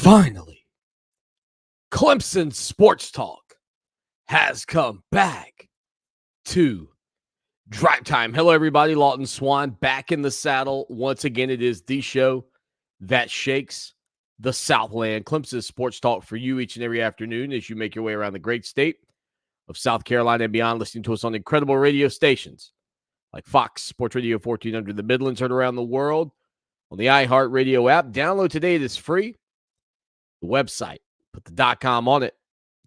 Finally, Clemson Sports Talk has come back to drive time. Hello, everybody. Lawton Swan back in the saddle. Once again, it is the show that shakes the Southland. Clemson Sports Talk for you each and every afternoon as you make your way around the great state of South Carolina and beyond, listening to us on incredible radio stations like Fox Sports Radio 1400 in the Midlands, heard around the world on the iHeartRadio app. Download today. It is free. The website, put the .com on it.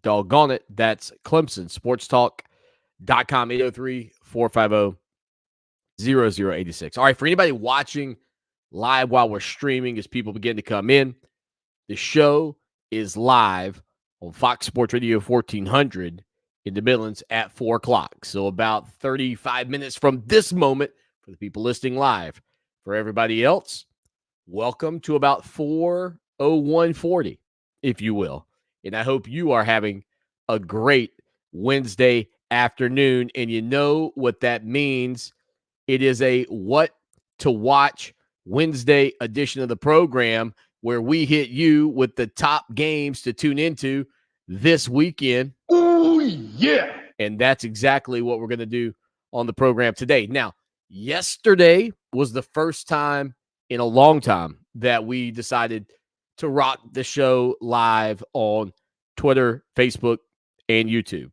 Doggone it. That's ClemsonSportsTalk.com, 803-450-0086. All right, for anybody watching live while we're streaming, as people begin to come in, the show is live on Fox Sports Radio 1400 in the Midlands at 4 o'clock. So about 35 minutes from this moment for the people listening live. For everybody else, welcome to about 4:01:40, if you will. And I hope you are having a great Wednesday afternoon. And you know what that means. It is a What to Watch Wednesday edition of the program where we hit you with the top games to tune into this weekend. Oh, yeah. And that's exactly what we're going to do on the program today. Now, yesterday was the first time in a long time that we decided to rock the show live on Twitter, Facebook, and YouTube.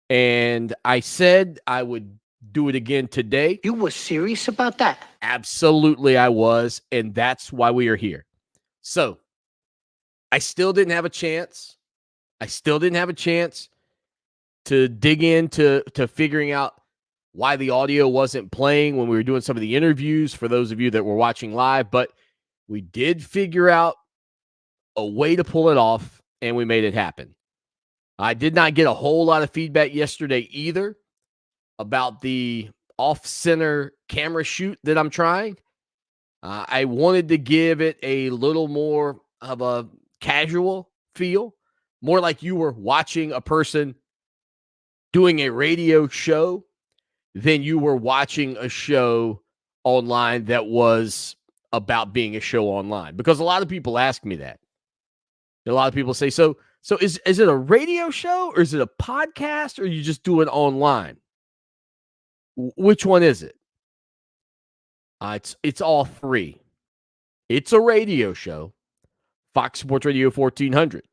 And I said I would do it again today. You were serious about that? Absolutely, I was. And that's why we are here. So I still didn't have a chance. To dig into figuring out why the audio wasn't playing when we were doing some of the interviews for those of you that were watching live. But we did figure out a way to pull it off, and we made it happen. I did not get a whole lot of feedback yesterday either about the off-center camera shoot that I'm trying. I wanted to give it a little more of a casual feel, more like you were watching a person doing a radio show than you were watching a show online that was about being a show online. Because a lot of people ask me that. A lot of people say, so is it a radio show or is it a podcast or you just do it online? Which one is it? It's all three. It's a radio show, Fox Sports Radio 1400.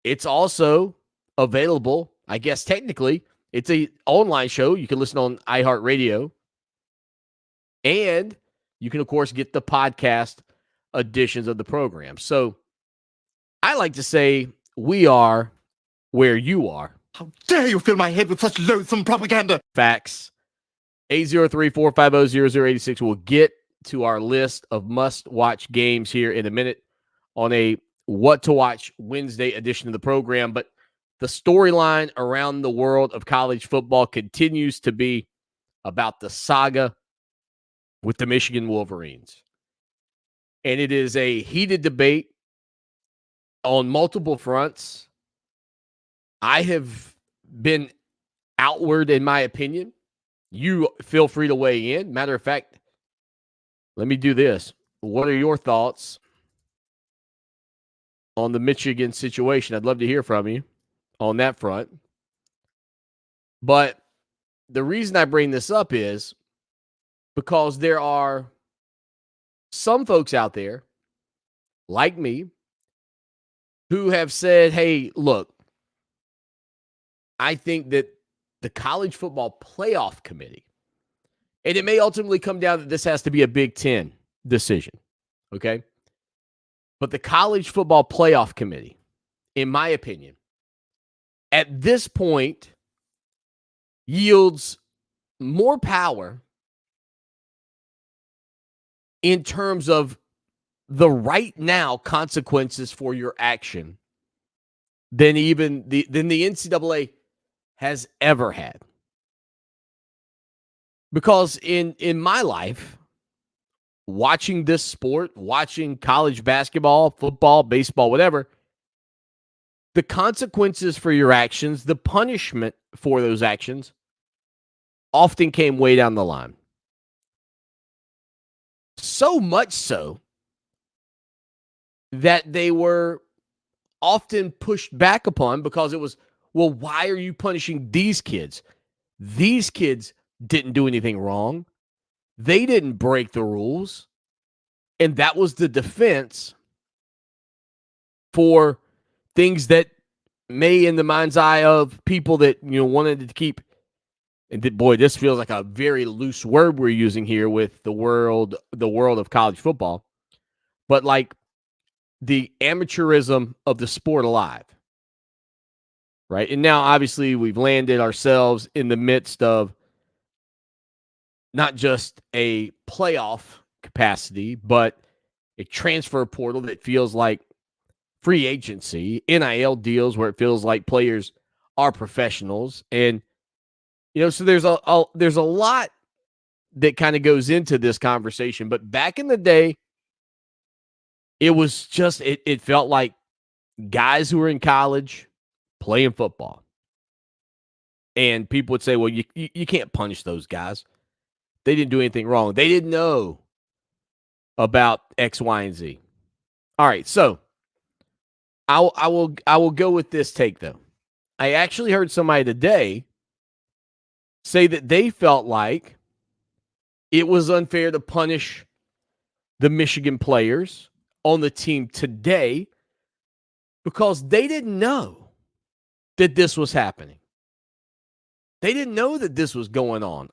It's also available, I guess technically, it's an online show. You can listen on iHeartRadio. And you can, of course, get the podcast editions of the program. So I like to say we are where you are. How dare you fill my head with such loathsome propaganda? Facts. 803-450-0086. We'll get to our list of must-watch games here in a minute on a What to Watch Wednesday edition of the program. But the storyline around the world of college football continues to be about the saga with the Michigan Wolverines. And it is a heated debate on multiple fronts. I have been outward in my opinion. You feel free to weigh in. Matter of fact, let me do this. What are your thoughts on the Michigan situation? I'd love to hear from you on that front. But the reason I bring this up is because there are some folks out there like me who have said, hey, look, I think that the College Football Playoff Committee, and it may ultimately come down that this has to be a Big Ten decision, okay? But the College Football Playoff Committee, in my opinion, at this point, yields more power in terms of the right now consequences for your action than even the NCAA has ever had. Because in my life, watching this sport, watching college basketball, football, baseball, whatever, the consequences for your actions, the punishment for those actions often came way down the line. So much so that they were often pushed back upon because it was, well, why are you punishing these kids? These kids didn't do anything wrong. They didn't break the rules. And that was the defense for things that may, in the mind's eye of people that, wanted to keep, and boy, this feels like a very loose word we're using here with the world of college football, but like the amateurism of the sport alive. Right. And now, obviously, we've landed ourselves in the midst of not just a playoff capacity, but a transfer portal that feels like free agency, NIL deals where it feels like players are professionals. And, so there's a lot that kind of goes into this conversation. But back in the day, it was just, it felt like guys who were in college playing football. And people would say, well, you can't punish those guys. They didn't do anything wrong. They didn't know about X, Y, and Z. All right, so I will go with this take, though. I actually heard somebody today say that they felt like it was unfair to punish the Michigan players on the team today because they didn't know that this was happening. They didn't know that this was going on.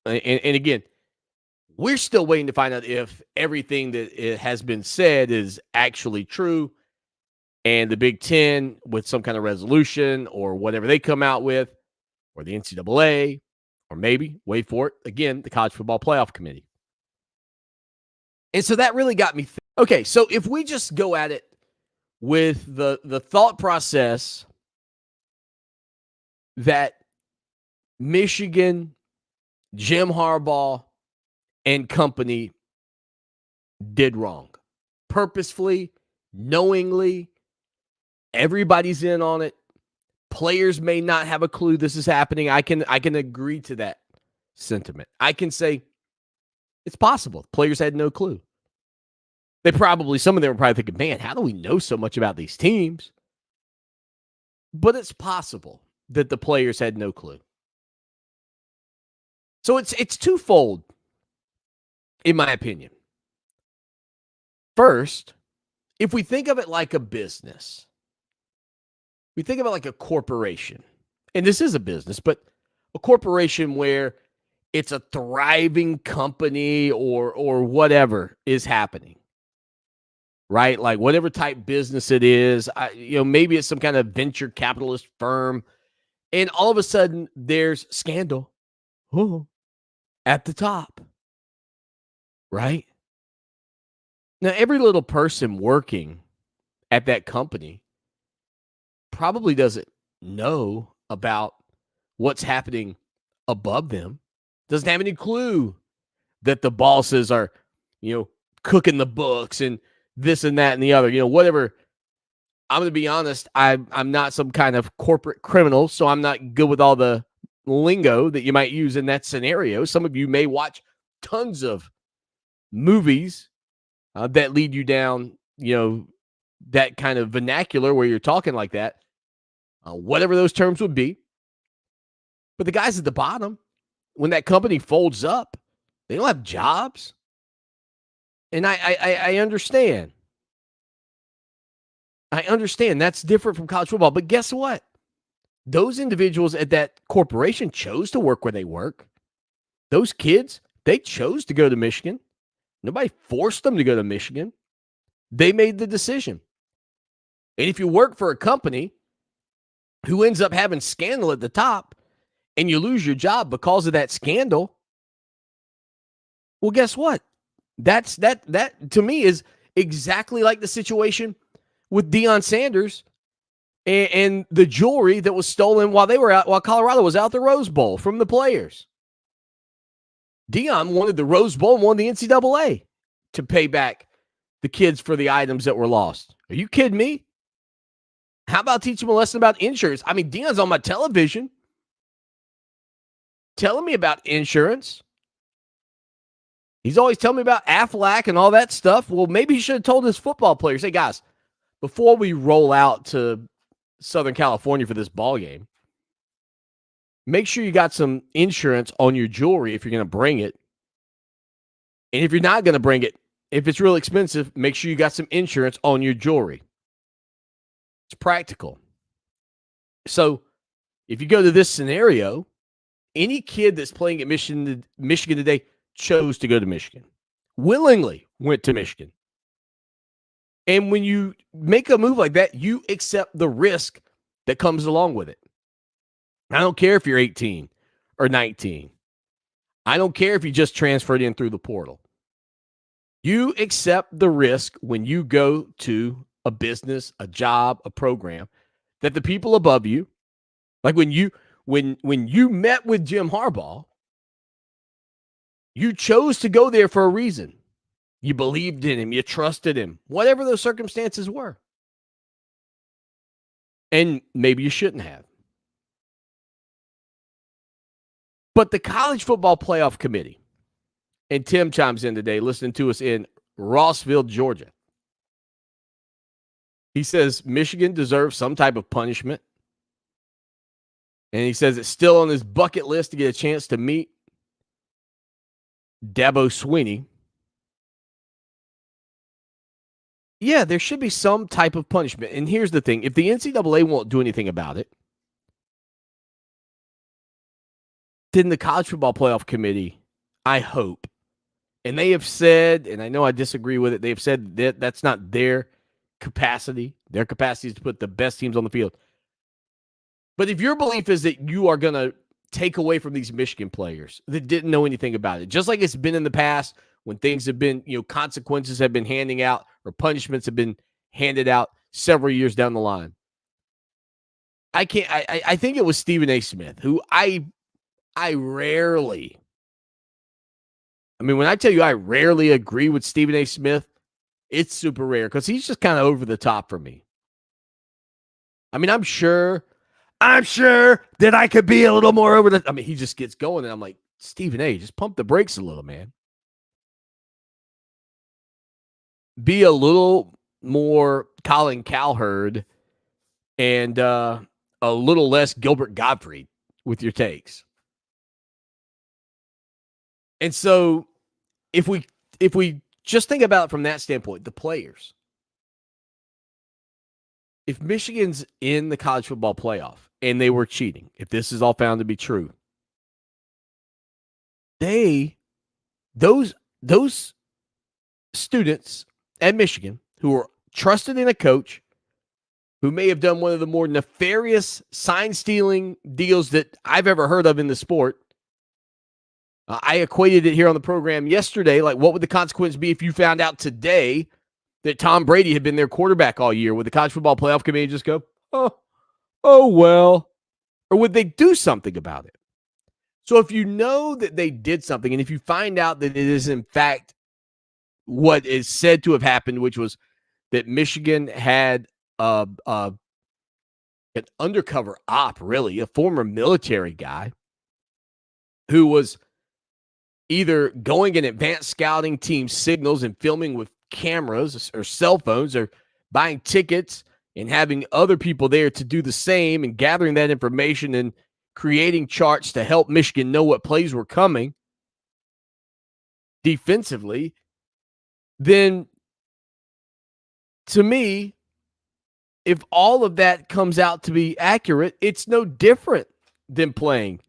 And again, we're still waiting to find out if everything that it has been said is actually true. And the Big Ten, with some kind of resolution or whatever they come out with, or the NCAA, or maybe, wait for it, again, the College Football Playoff Committee. And so that really got me thinking. Okay, so if we just go at it with the thought process that Michigan, Jim Harbaugh, and company did wrong, purposefully, knowingly, everybody's in on it. Players may not have a clue this is happening. I can agree to that sentiment. I can say it's possible. Players had no clue. Some of them were probably thinking, man, how do we know so much about these teams? But it's possible that the players had no clue. So it's twofold, in my opinion. First, if we think of it like a business, we think of it like a corporation. And this is a business, but a corporation where it's a thriving company or whatever is happening. Right? Like whatever type business it is, maybe it's some kind of venture capitalist firm. And all of a sudden there's scandal at the top. Right? Now, every little person working at that company probably doesn't know about what's happening above them, doesn't have any clue that the bosses are, cooking the books and this and that and the other, whatever. I'm going to be honest. I'm not some kind of corporate criminal, so I'm not good with all the lingo that you might use in that scenario. Some of you may watch tons of movies that lead you down, that kind of vernacular where you're talking like that, whatever those terms would be. But the guys at the bottom, when that company folds up, they don't have jobs. And I understand. I understand that's different from college football. But guess what? Those individuals at that corporation chose to work where they work. Those kids, they chose to go to Michigan. Nobody forced them to go to Michigan. They made the decision. And if you work for a company who ends up having scandal at the top and you lose your job because of that scandal, well, guess what? That to me is exactly like the situation with Deion Sanders and the jewelry that was stolen while Colorado was out the Rose Bowl from the players. Deion wanted the Rose Bowl and won the NCAA to pay back the kids for the items that were lost. Are you kidding me? How about teaching them a lesson about insurance? I mean, Deion's on my television telling me about insurance. He's always telling me about Aflac and all that stuff. Well, maybe he should have told his football players, hey, guys, before we roll out to Southern California for this ball game, make sure you got some insurance on your jewelry if you're going to bring it. And if you're not going to bring it, if it's real expensive, make sure you got some insurance on your jewelry. It's practical. So if you go to this scenario, any kid that's playing at Michigan today chose to go to Michigan, willingly went to Michigan. And when you make a move like that, you accept the risk that comes along with it. I don't care if you're 18 or 19. I don't care if you just transferred in through the portal. You accept the risk when you go to a business, a job, a program that the people above you, like when you met with Jim Harbaugh, you chose to go there for a reason. You believed in him, you trusted him, whatever those circumstances were. And maybe you shouldn't have. But the College Football Playoff Committee, and Tim chimes in today, listening to us in Rossville, Georgia. He says Michigan deserves some type of punishment. And he says it's still on his bucket list to get a chance to meet Dabo Swanny. Yeah, there should be some type of punishment. And here's the thing. If the NCAA won't do anything about it, then the College Football Playoff Committee, I hope, and they have said, and I know I disagree with it, they have said that that's not their capacity. Their capacity is to put the best teams on the field. But if your belief is that you are going to take away from these Michigan players that didn't know anything about it, just like it's been in the past when things have been, consequences have been handing out or punishments have been handed out several years down the line. I think it was Stephen A. Smith, who I rarely, when I tell you I rarely agree with Stephen A. Smith, it's super rare because he's just kind of over the top for me. I'm sure that I could be a little more over the. He just gets going, and I'm like, Stephen A., just pump the brakes a little, man. Be a little more Colin Cowherd and a little less Gilbert Gottfried with your takes. And so if we just think about it from that standpoint, the players, if Michigan's in the college football playoff and they were cheating, if this is all found to be true, those students at Michigan who are trusted in a coach who may have done one of the more nefarious sign-stealing deals that I've ever heard of in the sport. I equated it here on the program yesterday. Like, what would the consequence be if you found out today that Tom Brady had been their quarterback all year? Would the College Football Playoff Committee just go, oh, well? Or would they do something about it? So if you know that they did something, and if you find out that it is, in fact, what is said to have happened, which was that Michigan had an undercover op, really, a former military guy who was either going in advanced scouting team signals and filming with cameras or cell phones, or buying tickets and having other people there to do the same and gathering that information and creating charts to help Michigan know what plays were coming defensively, then to me, if all of that comes out to be accurate, it's no different than playing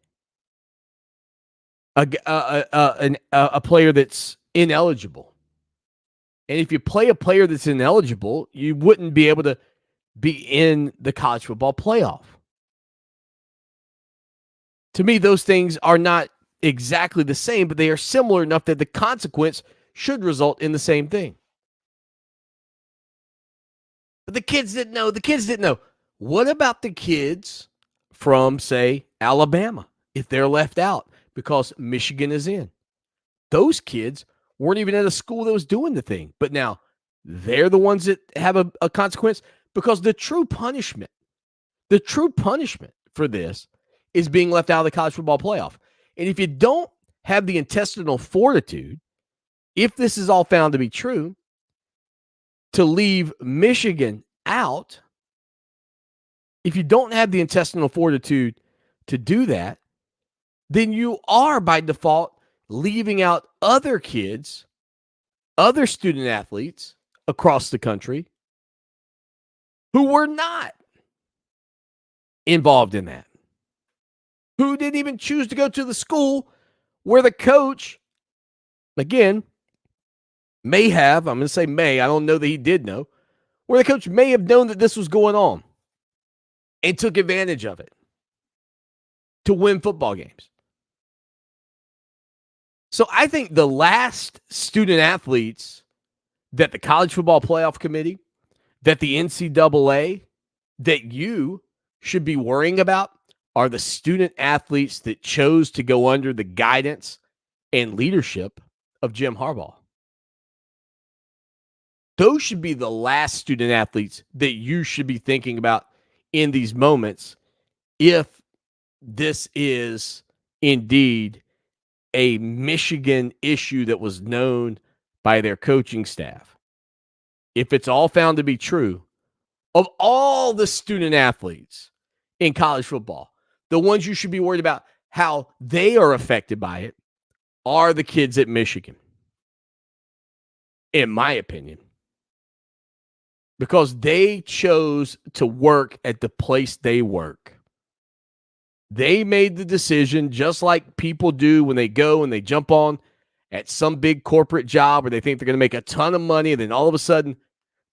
a player that's ineligible. And if you play a player that's ineligible, you wouldn't be able to be in the college football playoff. To me, those things are not exactly the same, but they are similar enough that the consequence should result in the same thing. But the kids didn't know. The kids didn't know. What about the kids from, say, Alabama, if they're left out because Michigan is in? Those kids weren't even at a school that was doing the thing. But now they're the ones that have a consequence, because the true punishment for this is being left out of the college football playoff. And if you don't have the intestinal fortitude if this is all found to be true, to leave Michigan out, if you don't have the intestinal fortitude to do that, then you are by default leaving out other kids, other student athletes across the country who were not involved in that, who didn't even choose to go to the school where the coach, again, may have, I'm going to say may, I don't know that he did know, where the coach may have known that this was going on and took advantage of it to win football games. So I think the last student athletes that the College Football Playoff Committee, that the NCAA, that you should be worrying about are the student athletes that chose to go under the guidance and leadership of Jim Harbaugh. Those should be the last student athletes that you should be thinking about in these moments if this is indeed a Michigan issue that was known by their coaching staff. If it's all found to be true, of all the student athletes in college football, the ones you should be worried about how they are affected by it are the kids at Michigan, in my opinion, because they chose to work at the place they work. They made the decision, just like people do when they go and they jump on at some big corporate job where they think they're going to make a ton of money, and then all of a sudden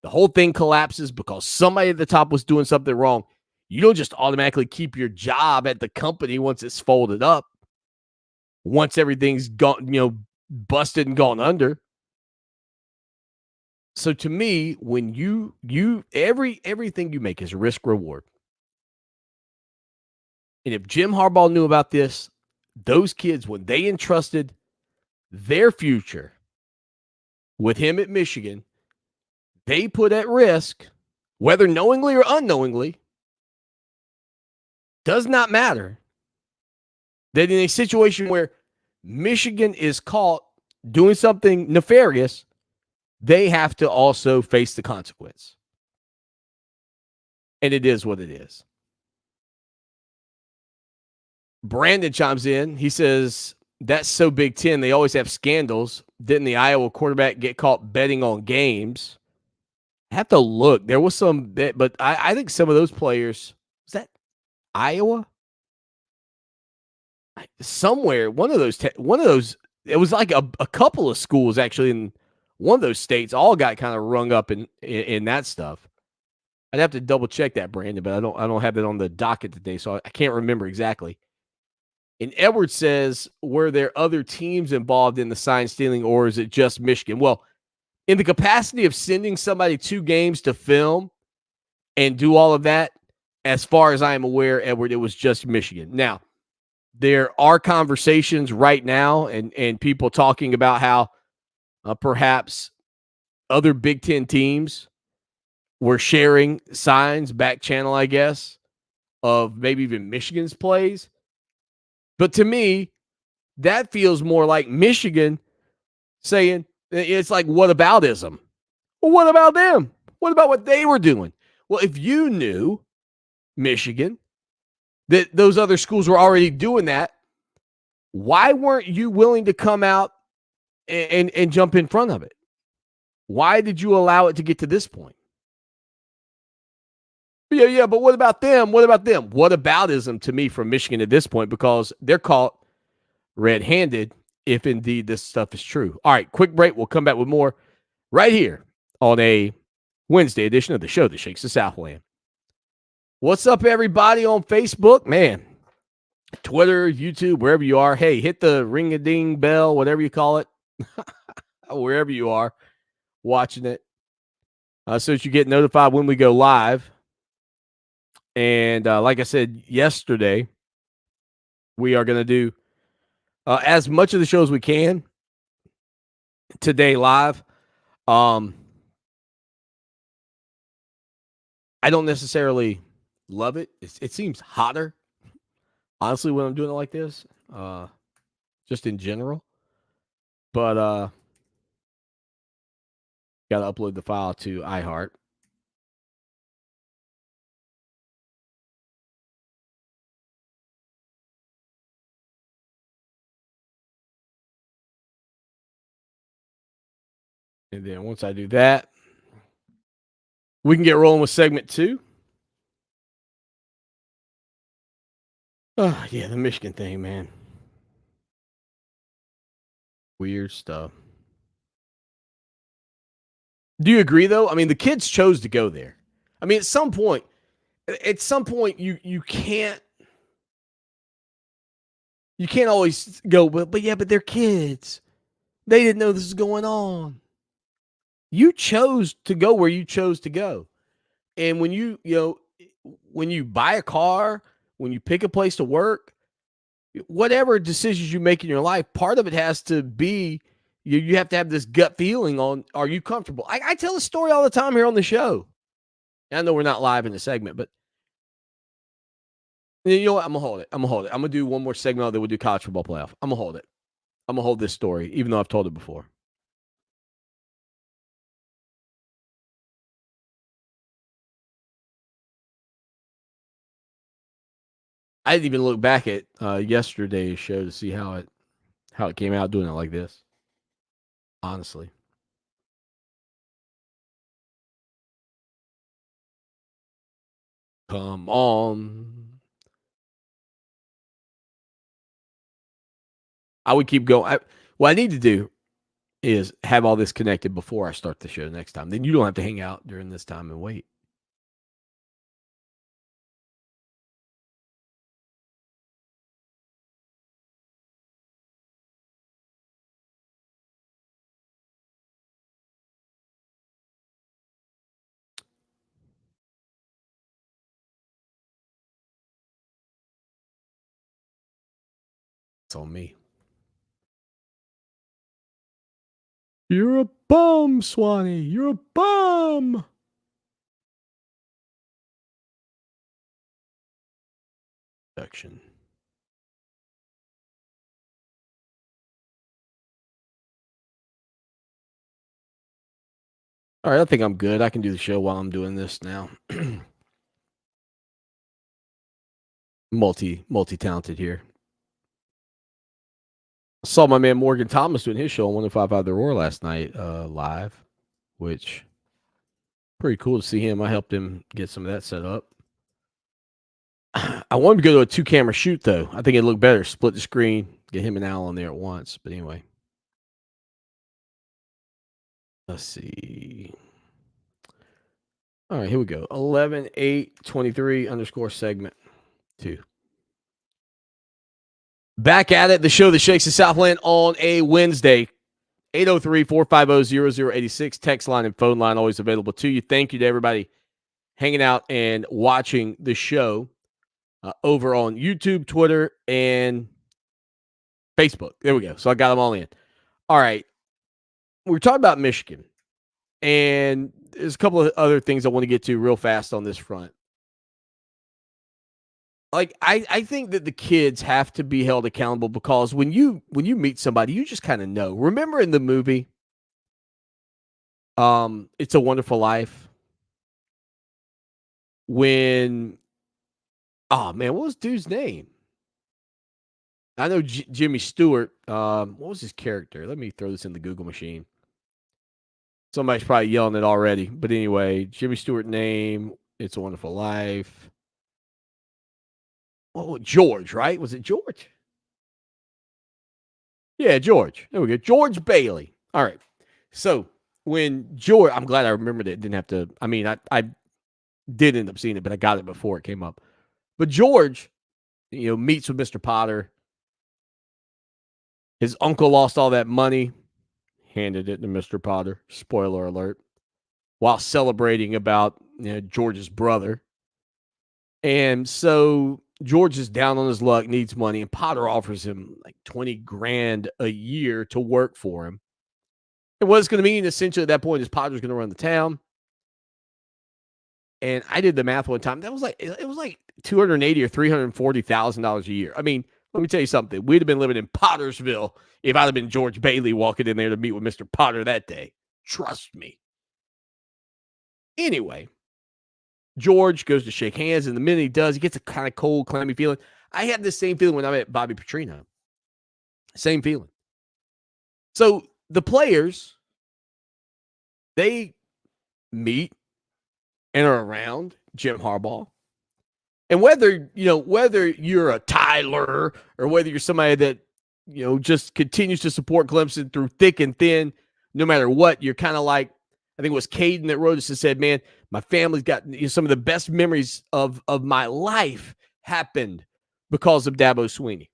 the whole thing collapses because somebody at the top was doing something wrong. You don't just automatically keep your job at the company once it's folded up, once everything's gone, busted and gone under. So to me, when everything you make is risk reward. And if Jim Harbaugh knew about this, those kids, when they entrusted their future with him at Michigan, they put at risk, whether knowingly or unknowingly, does not matter, that in a situation where Michigan is caught doing something nefarious, they have to also face the consequence. And it is what it is. Brandon chimes in. He says, that's so Big Ten. They always have scandals. Didn't the Iowa quarterback get caught betting on games? I have to look. There was some bet, but I think some of those players, was that Iowa? Somewhere, one of those, it was like a couple of schools actually in one of those states all got kind of rung up in that stuff. I'd have to double check that, Brandon, but I don't have it on the docket today, so I can't remember exactly. And Edwards says, were there other teams involved in the sign stealing, or is it just Michigan? Well, in the capacity of sending somebody 2 games to film and do all of that, as far as I am aware, Edward, it was just Michigan. Now, there are conversations right now and people talking about how perhaps other Big Ten teams were sharing signs, back channel, I guess, of maybe even Michigan's plays. But to me, that feels more like Michigan saying, it's like whataboutism. Well, what about them? What about what they were doing? Well, if you knew, Michigan, that those other schools were already doing that, why weren't you willing to come out and jump in front of it? Why did you allow it to get to this point? Yeah, but what about them? What about them? Whataboutism to me from Michigan at this point, because they're caught red-handed if indeed this stuff is true. All right, quick break. We'll come back with more right here on a Wednesday edition of the show that shakes the Southland. What's up, everybody on Facebook? Man, Twitter, YouTube, wherever you are. Hey, hit the ring-a-ding bell, whatever you call it, wherever you are watching it, so that you get notified when we go live. And like I said yesterday, we are going to do as much of the show as we can today live. I don't necessarily love it. It seems hotter, honestly, when I'm doing it like this, just in general. But Got to upload the file to iHeart. And then once I do that, we can get rolling with segment 2. Oh, yeah, the Michigan thing, man. Weird stuff. Do you agree, though? I mean, the kids chose to go there. I mean, at some point, you can't always go, but yeah, but they're kids. They didn't know this was going on. You chose to go where you chose to go. And when when you buy a car, when you pick a place to work, whatever decisions you make in your life, part of it has to be you have to have this gut feeling on, are you comfortable? I tell a story all the time here on the show. I know we're not live in the segment, but you know what? I'm gonna hold it. I'm gonna do one more segment that we'll do college football playoff. I'm gonna hold it. I'm gonna hold this story, even though I've told it before. I didn't even look back at yesterday's show to see how it came out doing it like this. Honestly. Come on. I would keep going. What I need to do is have all this connected before I start the show next time. Then you don't have to hang out during this time and wait. It's on me. You're a bum, Swanny. You're a bum. Section. All right, I think I'm good. I can do the show while I'm doing this now. Multi-talented here. I saw my man Morgan Thomas doing his show on 105 The Roar last night live, which pretty cool to see him. I helped him get some of that set up. I wanted to go to a 2-camera shoot, though. I think it'd look better. Split the screen, get him and Al on there at once. But anyway. Let's see. All right, here we go. 11/8/23 _ segment 2. Back at it, the show that shakes the Southland on a Wednesday. 803-450-0086. Text line and phone line always available to you. Thank you to everybody hanging out and watching the show over on YouTube, Twitter, and Facebook. There we go. So I got them all in. All right. We're talking about Michigan. And there's a couple of other things I want to get to real fast on this front. Like, I think that the kids have to be held accountable because when you meet somebody, you just kind of know. Remember in the movie, It's a Wonderful Life, when, oh man, what was dude's name? I know Jimmy Stewart. What was his character? Let me throw this in the Google machine. Somebody's probably yelling it already. But anyway, Jimmy Stewart name, It's a Wonderful Life. Oh, George, right? Was it George? Yeah, George. There we go. George Bailey. All right. So when George, I'm glad I remembered it. Didn't have to, I mean, I did end up seeing it, but I got it before it came up. But George, meets with Mr. Potter. His uncle lost all that money, handed it to Mr. Potter. Spoiler alert. While celebrating about George's brother. And so George is down on his luck, needs money, and Potter offers him like $20,000 a year to work for him. And what it's going to mean essentially at that point is Potter's going to run the town. And I did the math one time. It was like $280,000 or $340,000 a year. I mean, let me tell you something. We'd have been living in Pottersville if I'd have been George Bailey walking in there to meet with Mr. Potter that day. Trust me. Anyway, George goes to shake hands, and the minute he does, he gets a kind of cold, clammy feeling. I had the same feeling when I met Bobby Petrino. Same feeling. So the players, they meet and are around Jim Harbaugh. And whether you're a Tyler or whether you're somebody that, just continues to support Clemson through thick and thin, no matter what, you're kind of like, I think it was Caden that wrote us and said, man, my family's got some of the best memories of my life happened because of Dabo Swinney.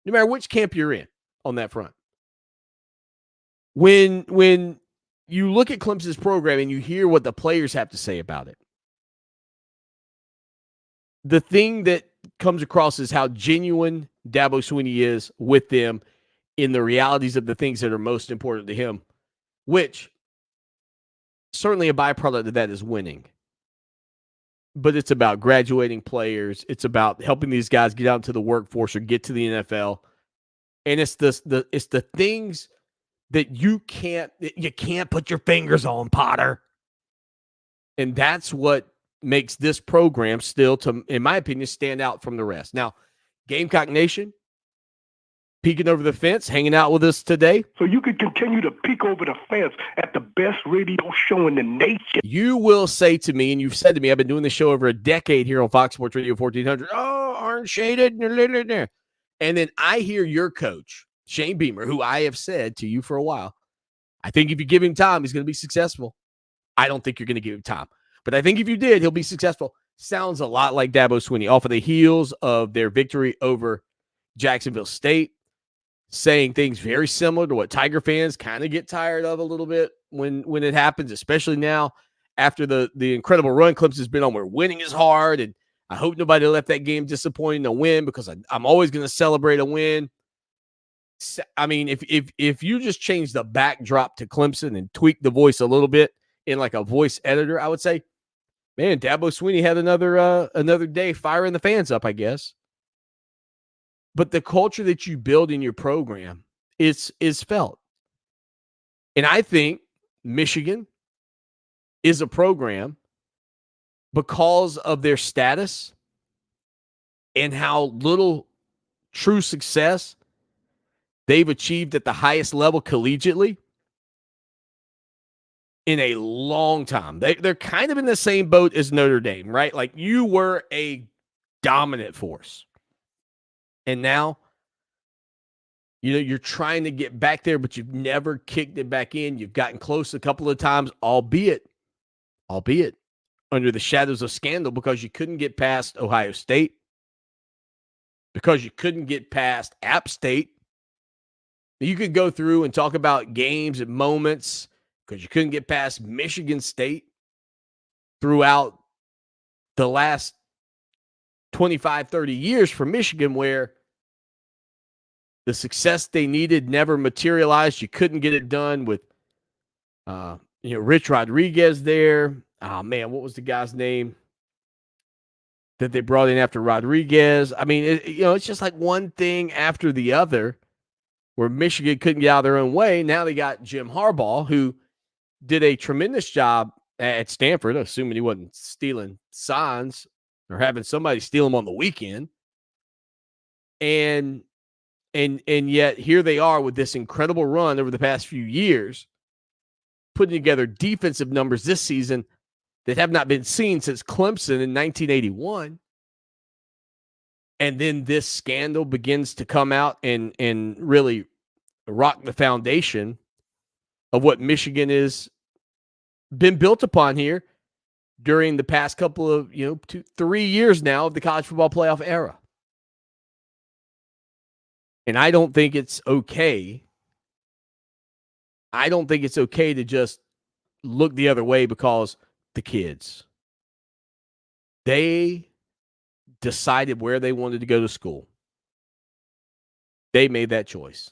No matter which camp you're in on that front. When you look at Clemson's program and you hear what the players have to say about it, the thing that comes across is how genuine Dabo Swinney is with them in the realities of the things that are most important to him, which certainly a byproduct of that is winning. But it's about graduating players. It's about helping these guys get out into the workforce or get to the NFL. And it's the things that you can't put your fingers on, Potter. And that's what makes this program still, in my opinion, stand out from the rest. Now, Gamecock Nation, peeking over the fence, hanging out with us today. So you can continue to peek over the fence at the best radio show in the nation. You will say to me, and you've said to me, I've been doing this show over a decade here on Fox Sports Radio 1400. Oh, Orange Shaded. And then I hear your coach, Shane Beamer, who I have said to you for a while, I think if you give him time, he's going to be successful. I don't think you're going to give him time. But I think if you did, he'll be successful. Sounds a lot like Dabo Swinney off of the heels of their victory over Jacksonville State, saying things very similar to what Tiger fans kind of get tired of a little bit when it happens, especially now after the incredible run Clemson's been on where winning is hard. And I hope nobody left that game disappointing to win because I'm always going to celebrate a win. I mean, if you just change the backdrop to Clemson and tweak the voice a little bit in like a voice editor, I would say, man, Dabo Swinney had another day firing the fans up, I guess. But the culture that you build in your program is felt. And I think Michigan is a program because of their status and how little true success they've achieved at the highest level collegiately in a long time. They're kind of in the same boat as Notre Dame, right? Like you were a dominant force. And now, you're trying to get back there, but you've never kicked it back in. You've gotten close a couple of times, albeit under the shadows of scandal because you couldn't get past Ohio State, because you couldn't get past App State. You could go through and talk about games and moments because you couldn't get past Michigan State throughout the last 25, 30 years for Michigan where the success they needed never materialized. You couldn't get it done with, Rich Rodriguez there. Oh, man, what was the guy's name that they brought in after Rodriguez? I mean, it's just like one thing after the other where Michigan couldn't get out of their own way. Now they got Jim Harbaugh, who did a tremendous job at Stanford, assuming he wasn't stealing signs or having somebody steal them on the weekend. And yet here they are with this incredible run over the past few years, putting together defensive numbers this season that have not been seen since Clemson in 1981. And then this scandal begins to come out and really rock the foundation of what Michigan has been built upon here during the past couple of, 3 years now of the college football playoff era. And I don't think it's okay. I don't think it's okay to just look the other way because the kids, they decided where they wanted to go to school. They made that choice.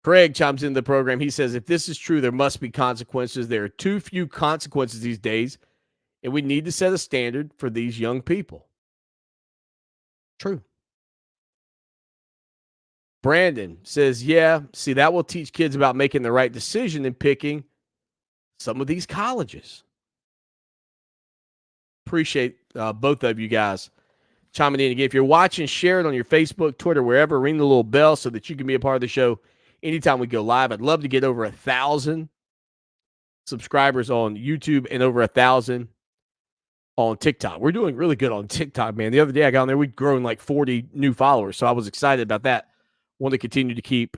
Craig chimes into the program. He says, if this is true, there must be consequences. There are too few consequences these days, and we need to set a standard for these young people. True. Brandon says, yeah, see, that will teach kids about making the right decision and picking some of these colleges. Appreciate both of you guys chiming in again. If you're watching, share it on your Facebook, Twitter, wherever. Ring the little bell so that you can be a part of the show anytime we go live. I'd love to get over 1,000 subscribers on YouTube and over 1,000 on TikTok. We're doing really good on TikTok, man. The other day I got on there, we'd grown like 40 new followers, so I was excited about that. Want to continue to keep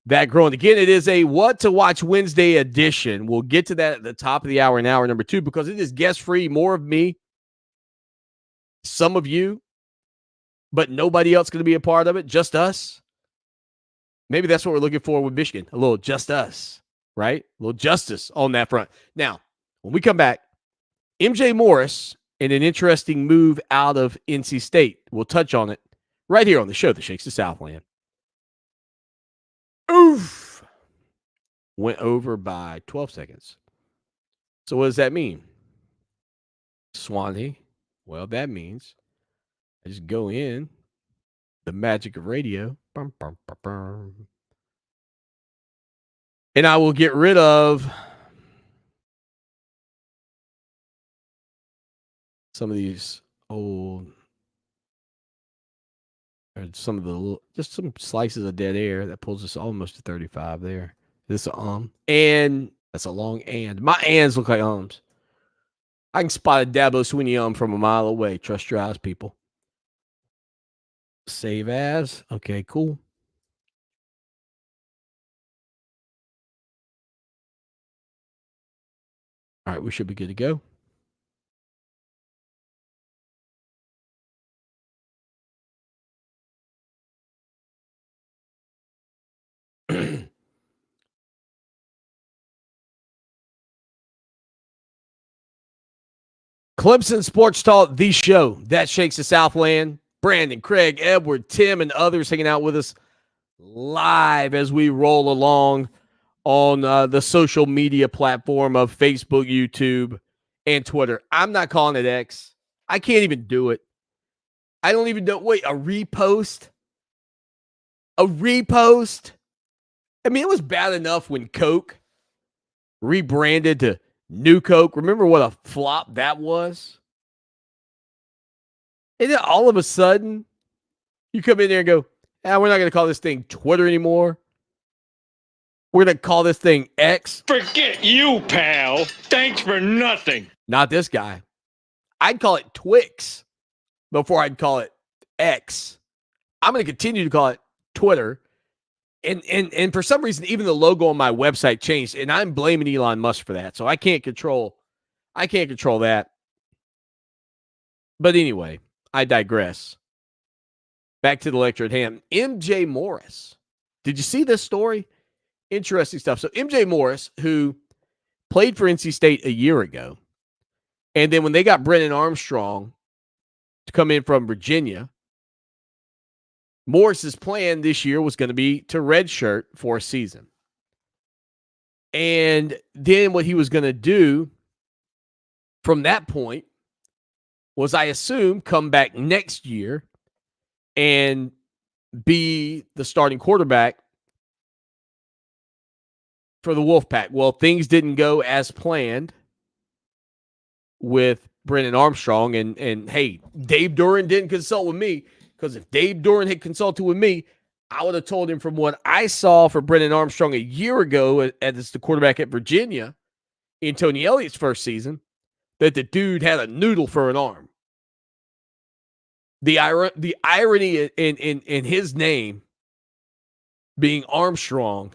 that growing. Again, it is a What to Watch Wednesday edition. We'll get to that at the top of the hour in hour number 2 because it is guest-free, more of me, some of you, but nobody else going to be a part of it, just us. Maybe that's what we're looking for with Michigan, a little just us, right? A little justice on that front. Now, when we come back, MJ Morris in an interesting move out of NC State. We'll touch on it right here on the show that shakes the Southland. Oof. Went over by 12 seconds. So what does that mean? Swanny. Well, that means I just go in the magic of radio. Bum, bum, bum, bum. And I will get rid of some of these old, or some of the little, just some slices of dead air that pulls us almost to 35 there. This and that's a long and. My ands look like ums. I can spot a Dabo Swinney from a mile away. Trust your eyes, people. Save as. Okay, cool. All right, we should be good to go. Clemson Sports Talk, the show that shakes the Southland. Brandon, Craig, Edward, Tim, and others hanging out with us live as we roll along on the social media platform of Facebook, YouTube, and Twitter. I'm not calling it X. I can't even do it. I don't even know. Wait, a repost? A repost? I mean, it was bad enough when Coke rebranded to New Coke. Remember what a flop that was? And then all of a sudden, you come in there and go, we're not going to call this thing Twitter anymore. We're going to call this thing X. Forget you, pal. Thanks for nothing. Not this guy. I'd call it Twix before I'd call it X. I'm going to continue to call it Twitter. And for some reason, even the logo on my website changed, and I'm blaming Elon Musk for that. So I can't control that. But anyway, I digress. Back to the lecture at hand. MJ Morris. Did you see this story? Interesting stuff. So MJ Morris, who played for NC State a year ago, and then when they got Brennan Armstrong to come in from Virginia, Morris's plan this year was going to be to redshirt for a season. And then what he was going to do from that point was, I assume, come back next year and be the starting quarterback for the Wolfpack. Well, things didn't go as planned with Brennan Armstrong. And hey, Dave Duran didn't consult with me. Because if Dave Duran had consulted with me, I would have told him from what I saw for Brennan Armstrong a year ago as the quarterback at Virginia in Tony Elliott's first season, that the dude had a noodle for an arm. The irony in his name being Armstrong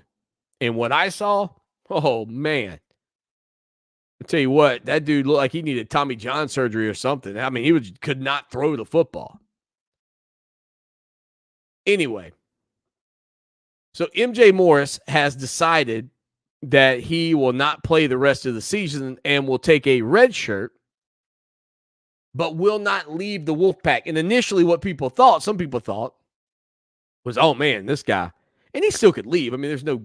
and what I saw, oh, man. I tell you what, that dude looked like he needed Tommy John surgery or something. I mean, he could not throw the football. Anyway, so MJ Morris has decided that he will not play the rest of the season and will take a red shirt, but will not leave the Wolfpack. And initially what some people thought was, oh man, this guy, and he still could leave. I mean, there's no,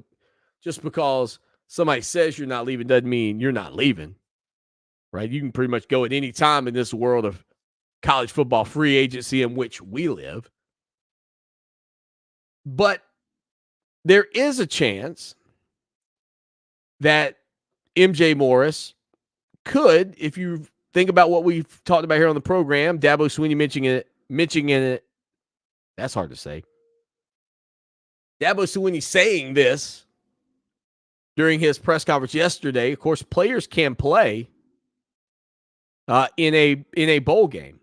just because somebody says you're not leaving doesn't mean you're not leaving, right? You can pretty much go at any time in this world of college football free agency in which we live. But there is a chance that MJ Morris could, if you think about what we've talked about here on the program, Dabo Swinney mentioning it. That's hard to say. Dabo Swinney saying this during his press conference yesterday. Of course, players can play in a bowl game.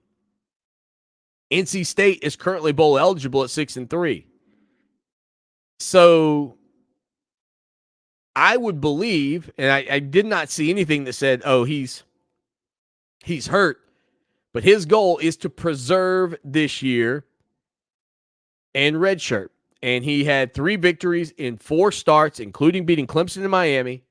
NC State is currently bowl eligible at 6-3. So I would believe, and I did not see anything that said, oh, he's hurt, but his goal is to preserve this year and redshirt. And he had 3 victories in 4 starts, including beating Clemson and Miami.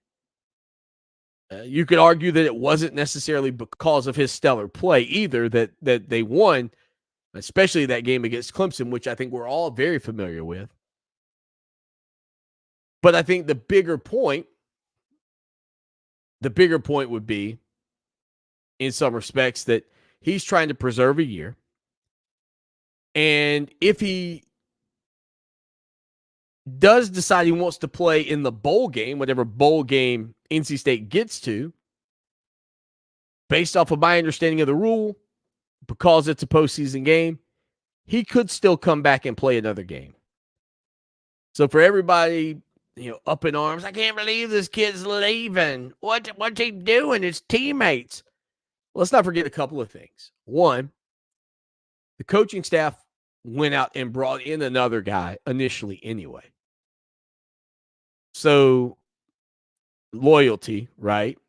You could argue that it wasn't necessarily because of his stellar play either that they won, especially that game against Clemson, which I think we're all very familiar with. But I think the bigger point would be, in some respects, that he's trying to preserve a year. And if he does decide he wants to play in the bowl game, whatever bowl game NC State gets to, based off of my understanding of the rule, because it's a postseason game, he could still come back and play another game. So for everybody, up in arms, I can't believe this kid's leaving. What's he doing? His teammates. Let's not forget a couple of things. One, the coaching staff went out and brought in another guy initially anyway. So loyalty, right?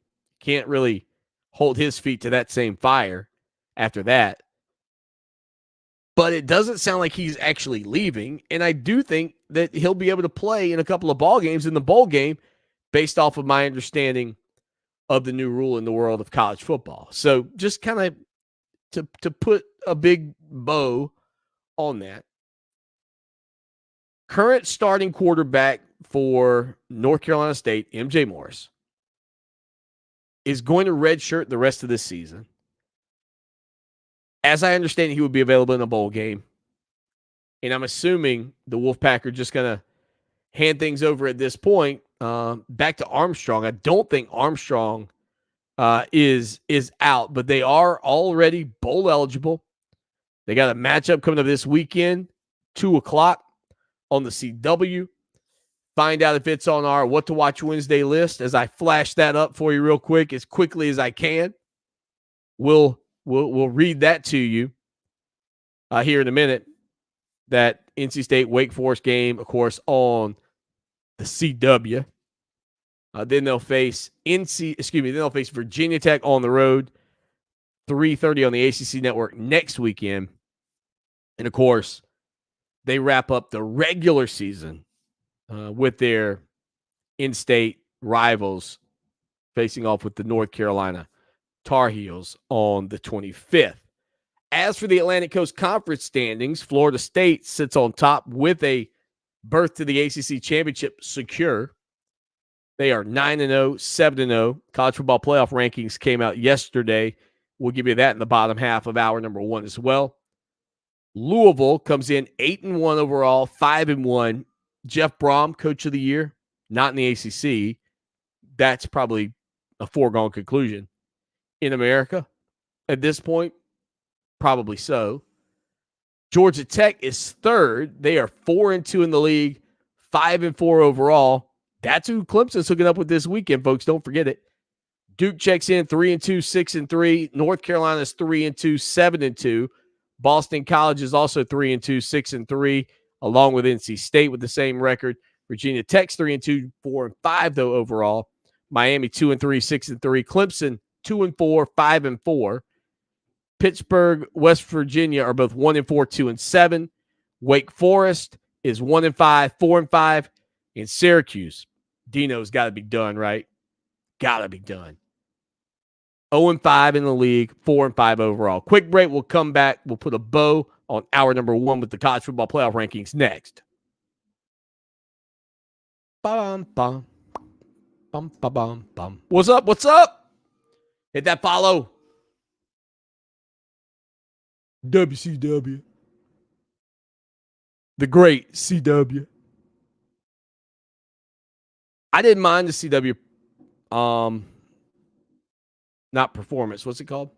Can't really hold his feet to that same fire after that. But it doesn't sound like he's actually leaving. And I do think that he'll be able to play in a couple of ball games in the bowl game based off of my understanding of the new rule in the world of college football. So just kind of to put a big bow on that. Current starting quarterback for North Carolina State, MJ Morris, is going to redshirt the rest of this season. As I understand it, he would be available in a bowl game. And I'm assuming the Wolfpack are just going to hand things over at this point back to Armstrong. I don't think Armstrong is out, but they are already bowl eligible. They got a matchup coming up this weekend, 2:00 on the CW. Find out if it's on our What to Watch Wednesday list as I flash that up for you real quick, as quickly as I can. We'll read that to you here in a minute. That NC State Wake Forest game, of course, on the CW. Then they'll face Virginia Tech on the road, 3:30 on the ACC network next weekend. And of course, they wrap up the regular season with their in-state rivals facing off with the North Carolina Tar Heels on the 25th. As for the Atlantic Coast Conference standings, Florida State sits on top with a berth to the ACC Championship secure. They are 9-0, 7-0. College football playoff rankings came out yesterday. We'll give you that in the bottom half of hour number 1 as well. Louisville comes in 8-1 overall, 5-1. Jeff Brom, Coach of the Year, not in the ACC. That's probably a foregone conclusion. In America, at this point, probably so. Georgia Tech is third. They are 4-2 in the league, 5-4 overall. That's who Clemson's hooking up with this weekend, folks. Don't forget it. Duke checks in 3-2, 6-3. North Carolina's 3-2, 7-2. Boston College is also 3-2, 6-3, along with NC State with the same record. Virginia Tech's 3-2, 4-5 though overall. Miami 2-3, 6-3. Clemson 2-4, 5-4. Pittsburgh, West Virginia are both 1-4, 2-7. Wake Forest is 1-5, 4-5. And Syracuse, Dino's got to be done, right? Got to be done. 0-5 in the league, 4-5 overall. Quick break. We'll come back. We'll put a bow on hour number 1 with the college football playoff rankings next. Bum, bum. Bum, bum, bum, bum. What's up? What's up? Hit that follow. WCW. The great CW. I didn't mind the CW Not performance. What's it called?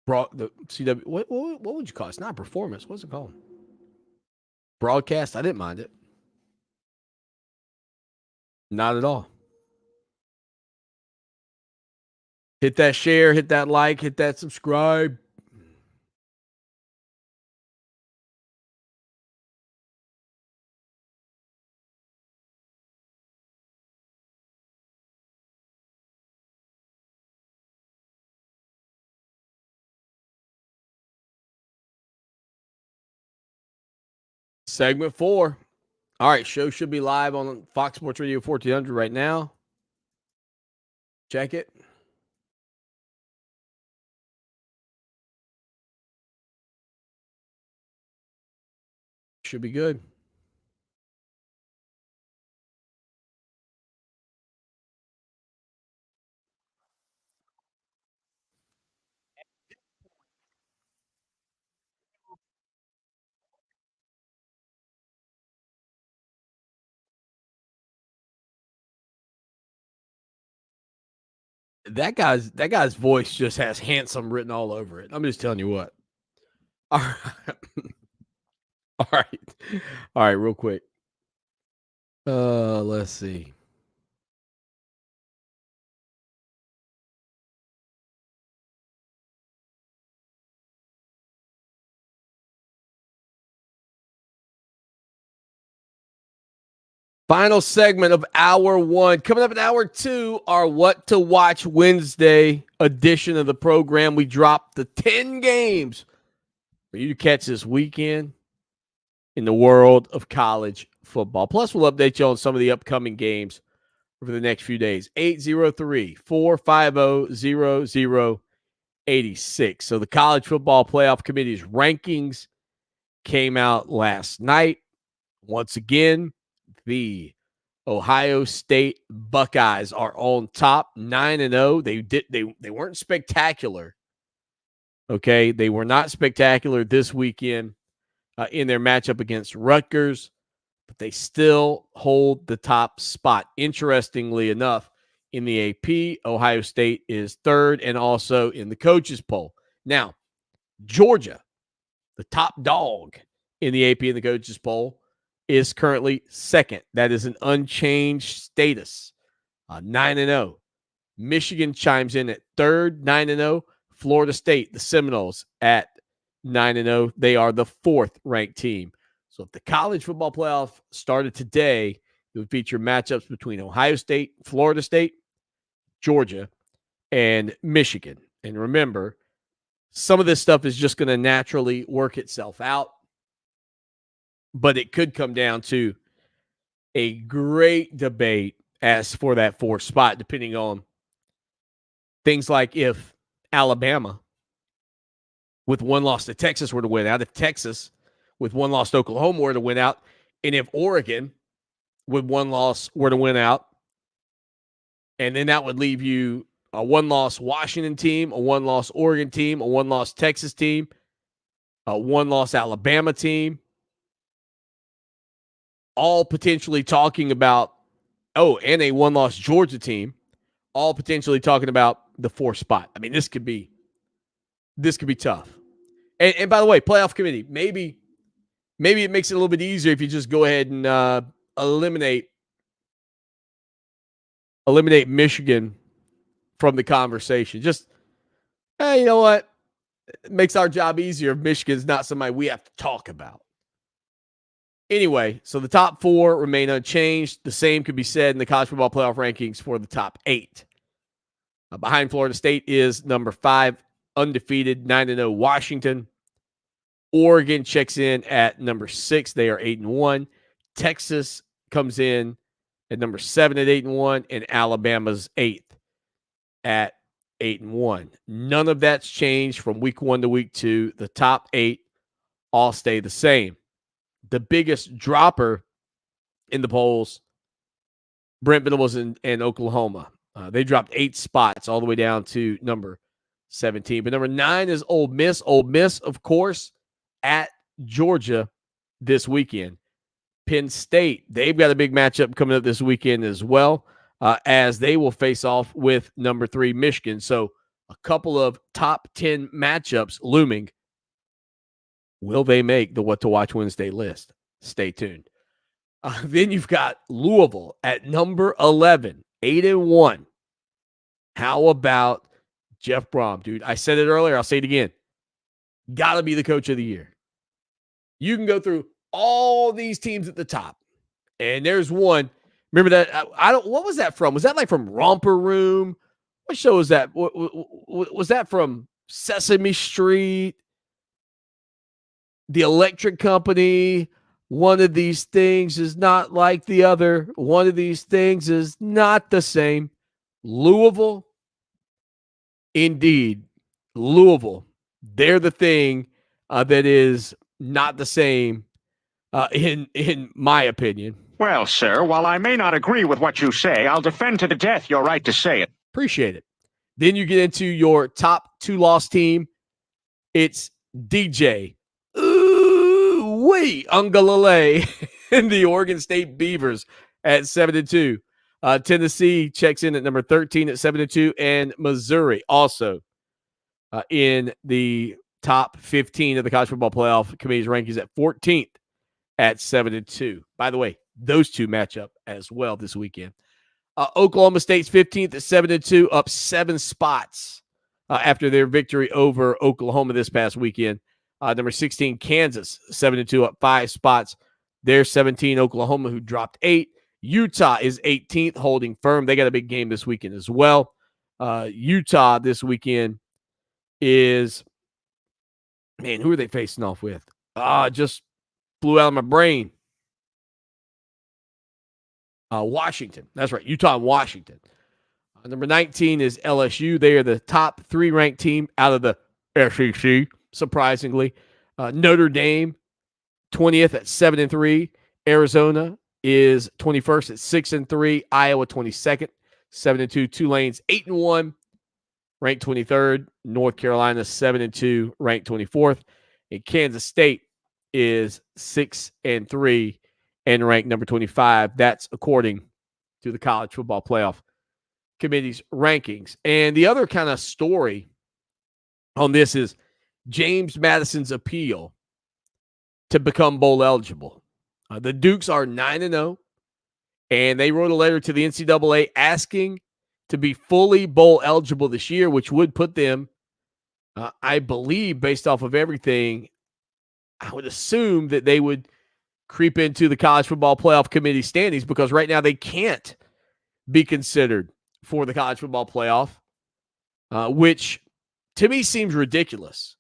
The CW. What would you call it? It's not performance. What's it called? Broadcast. I didn't mind it. Not at all. Hit that share, hit that like, hit that subscribe. Segment 4. All right, show should be live on Fox Sports Radio 1400 right now. Check it. Should be good. That guy's voice just has handsome written all over it. I'm just telling you what. All right. All right. All right, real quick. Let's see. Final segment of hour 1. Coming up in hour 2, our What to Watch Wednesday edition of the program. We dropped the 10 games for you to catch this weekend in the world of college football. Plus, we'll update you on some of the upcoming games over the next few days. 803-450-0086. So the College Football Playoff Committee's rankings came out last night. Once again, the Ohio State Buckeyes are on top, 9-0. They weren't spectacular. Okay, they were not spectacular this weekend in their matchup against Rutgers, but they still hold the top spot. Interestingly enough, in the AP, Ohio State is third and also in the coaches poll. Now, Georgia, the top dog in the AP and the coaches poll, is currently second. That is an unchanged status, 9-0. Michigan chimes in at third, 9-0. Florida State, the Seminoles, at 9-0. They are the fourth ranked team. So if the college football playoff started today, it would feature matchups between Ohio State, Florida State, Georgia, and Michigan. And remember, some of this stuff is just going to naturally work itself out. But it could come down to a great debate as for that fourth spot, depending on things like if Alabama, with one loss to Texas, were to win out, if Texas, with one loss to Oklahoma, were to win out, and if Oregon, with one loss, were to win out, and then that would leave you a one-loss Washington team, a one-loss Oregon team, a one-loss Texas team, a one-loss Alabama team, all potentially talking about, and a one-loss Georgia team, all potentially talking about the fourth spot. I mean, this could be tough. And by the way, playoff committee, maybe it makes it a little bit easier if you just go ahead and eliminate Michigan from the conversation. Just, hey, you know what? It makes our job easier if Michigan's not somebody we have to talk about. Anyway, so the top 4 remain unchanged. The same could be said in the college football playoff rankings for the top 8. Behind Florida State is number 5, undefeated, 9-0 Washington. Oregon checks in at number 6. They are 8-1. Texas comes in at number 7 at 8-1, and Alabama's 8th at 8-1. None of that's changed from week 1 to week 2. The top 8 all stay the same. The biggest dropper in the polls, Brent Venables and Oklahoma. They dropped 8 spots all the way down to number 17. But number 9 is Ole Miss. Ole Miss, of course, at Georgia this weekend. Penn State, they've got a big matchup coming up this weekend as well, as they will face off with number 3 Michigan. So a couple of top 10 matchups looming. Will they make the What to Watch Wednesday list? Stay tuned. Then you've got Louisville at number 11, 8-1. How about Jeff Brom, dude? I said it earlier. I'll say it again. Got to be the coach of the year. You can go through all these teams at the top, and there's one. Remember that? I don't. What was that from? Was that like from Romper Room? What show was that? Was that from Sesame Street? The Electric Company? One of these things is not like the other. One of these things is not the same. Louisville, indeed, Louisville. They're the thing that is not the same, in my opinion. Well, sir, while I may not agree with what you say, I'll defend to the death your right to say it. Appreciate it. Then you get into your top 2-loss team. It's DJ Ungalale and the Oregon State Beavers at 7-2. Tennessee checks in at number 13 at 7-2, and Missouri also in the top 15 of the College Football Playoff Committee's rankings at 14th at 7-2. By the way, those two match up as well this weekend. Oklahoma State's 15th at 7-2, up 7 spots after their victory over Oklahoma this past weekend. Number 16, Kansas, 7-2, up 5 spots. They're 17, Oklahoma, who dropped 8. Utah is 18th, holding firm. They got a big game this weekend as well. Utah this weekend is, man, who are they facing off with? Just flew out of my brain. Washington. That's right, Utah and Washington. Number 19 is LSU. They are the top 3 ranked team out of the SEC, surprisingly. Notre Dame, 20th at 7-3. Arizona is 21st at 6-3. Iowa, 22nd, 7-2. Tulane's 8-1, ranked 23rd. North Carolina, 7-2, ranked 24th. And Kansas State is 6-3 and ranked number 25. That's according to the College Football Playoff Committee's rankings. And the other kind of story on this is James Madison's appeal to become bowl eligible. The Dukes are 9-0, and they wrote a letter to the NCAA asking to be fully bowl eligible this year, which would put them, I believe, based off of everything, I would assume that they would creep into the College Football Playoff Committee standings, because right now they can't be considered for the College Football Playoff, which to me seems ridiculous.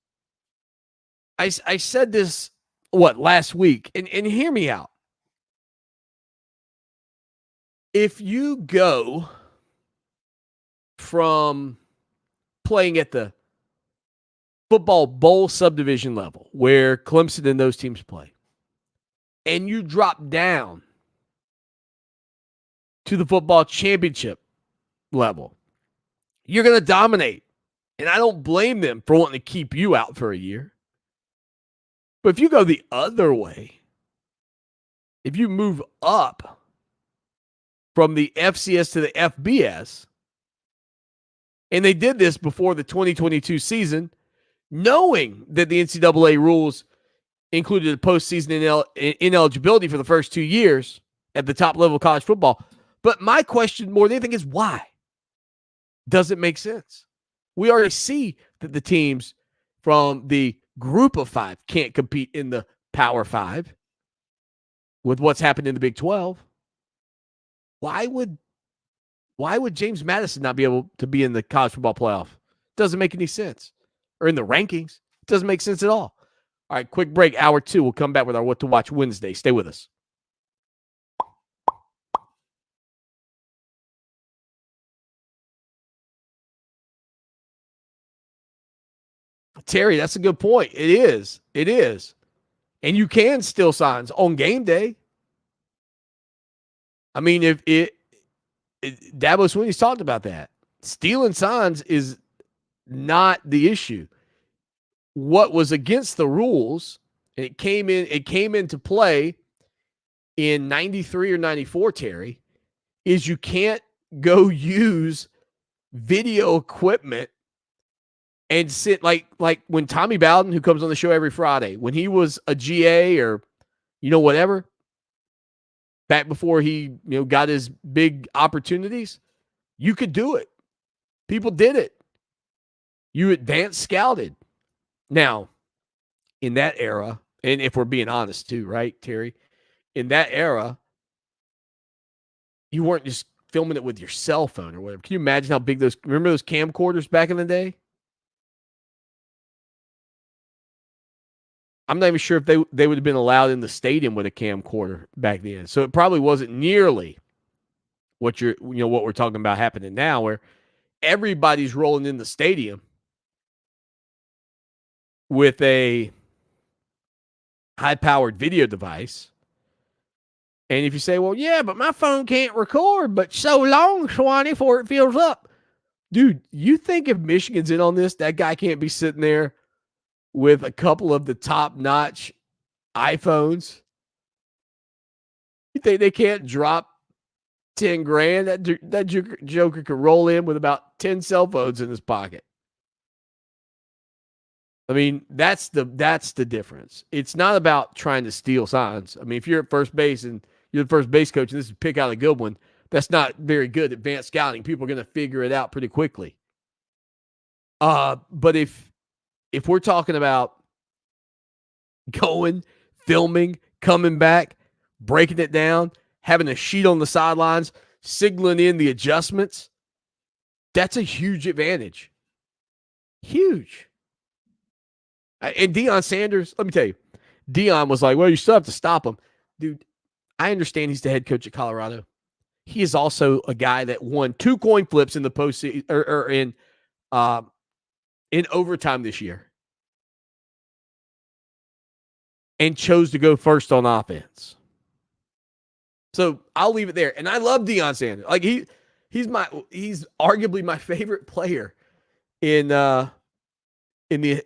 I said this, last week, and hear me out. If you go from playing at the football bowl subdivision level, where Clemson and those teams play, and you drop down to the football championship level, you're going to dominate. And I don't blame them for wanting to keep you out for a year. But if you go the other way, if you move up from the FCS to the FBS, and they did this before the 2022 season, knowing that the NCAA rules included a postseason ineligibility for the first 2 years at the top level of college football. But my question more than anything is, why? Does it make sense? We already see that the teams from the group of 5 can't compete in the Power 5 with what's happened in the Big 12. Why would James Madison not be able to be in the college football playoff? Doesn't make any sense. Or in the rankings. Doesn't make sense at all. All right, quick break. Hour 2. We'll come back with our What to Watch Wednesday. Stay with us. Terry, that's a good point. It is. It is. And you can steal signs on game day. I mean, if Dabo Swinney's talked about that. Stealing signs is not the issue. What was against the rules and it came into play in 93 or 94, Terry, is you can't go use video equipment and sit like when Tommy Bowden, who comes on the show every Friday, when he was a GA or whatever, back before he got his big opportunities, you could do it. People did it. You advanced scouted. Now, in that era, and if we're being honest too, right, Terry? In that era, you weren't just filming it with your cell phone or whatever. Can you imagine how big remember those camcorders back in the day? I'm not even sure if they would have been allowed in the stadium with a camcorder back then. So it probably wasn't nearly what what we're talking about happening now, where everybody's rolling in the stadium with a high-powered video device. And if you say, well, yeah, but my phone can't record, but so long, Swanny, before it fills up. Dude, you think if Michigan's in on this, that guy can't be sitting there with a couple of the top-notch iPhones? You think they can't drop 10 grand? That joker could roll in with about 10 cell phones in his pocket. I mean, that's the difference. It's not about trying to steal signs. I mean, if you're at first base and you're the first base coach and this is pick out a good one, that's not very good advanced scouting. People are going to figure it out pretty quickly. But if we're talking about going, filming, coming back, breaking it down, having a sheet on the sidelines, signaling in the adjustments, that's a huge advantage. Huge. And Deion Sanders, let me tell you, Deion was like, well, you still have to stop him. Dude, I understand he's the head coach at Colorado. He is also a guy that won 2 coin flips in the postseason or in overtime this year and chose to go first on offense. So I'll leave it there. And I love Deion Sanders. Like he's arguably my favorite player in the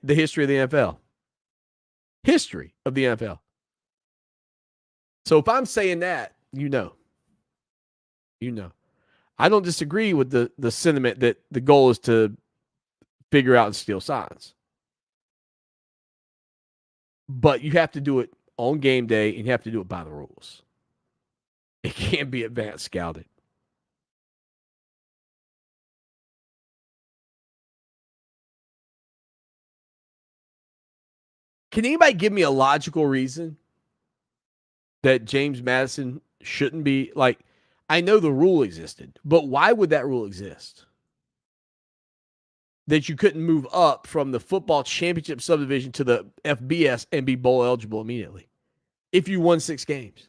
history of the NFL. History of the NFL. So if I'm saying that, you know. I don't disagree with the sentiment that the goal is to figure out and steal signs. But you have to do it on game day, and you have to do it by the rules. It can't be advanced scouted. Can anybody give me a logical reason that James Madison shouldn't be, like, I know the rule existed, but why would that rule exist? That you couldn't move up from the football championship subdivision to the FBS and be bowl eligible immediately if you won 6 games.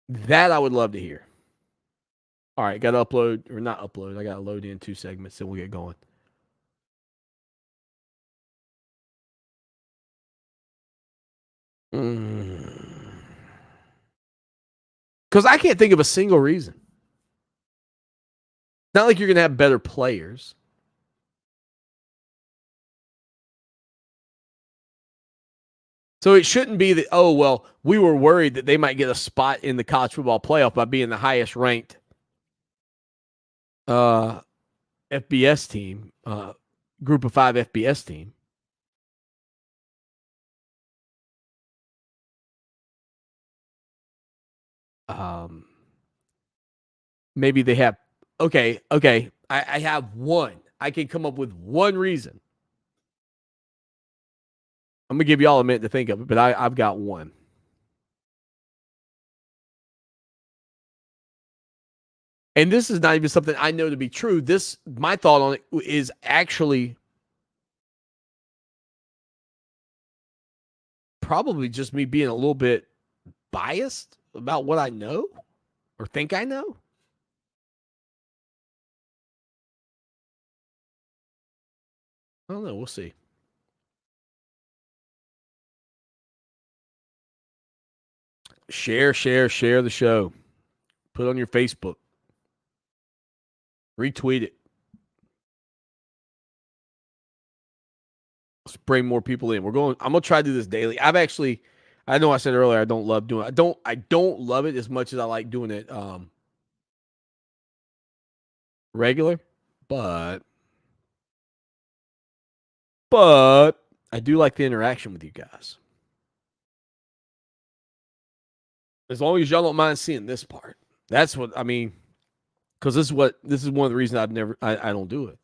That I would love to hear. All right, got to upload, or not upload. I got to load in 2 segments, then we'll get going. Because I can't think of a single reason. Not like you're going to have better players. So it shouldn't be that, oh, well, we were worried that they might get a spot in the college football playoff by being the highest ranked FBS team, group of 5 FBS team. Maybe they have, okay. I have one. I can come up with one reason. I'm going to give you all a minute to think of it, but I've got one. And this is not even something I know to be true. My thought on it is actually probably just me being a little bit biased about what I know or think I know. I don't know. We'll see. Share the show. Put it on your Facebook. Retweet it. helps bring more people in. I'm gonna try to do this daily. I know I said earlier I don't love doing it. I don't love it as much as I like doing it regular, but I do like the interaction with you guys. As long as y'all don't mind seeing this part. That's what I mean. Because this is one of the reasons I don't do it.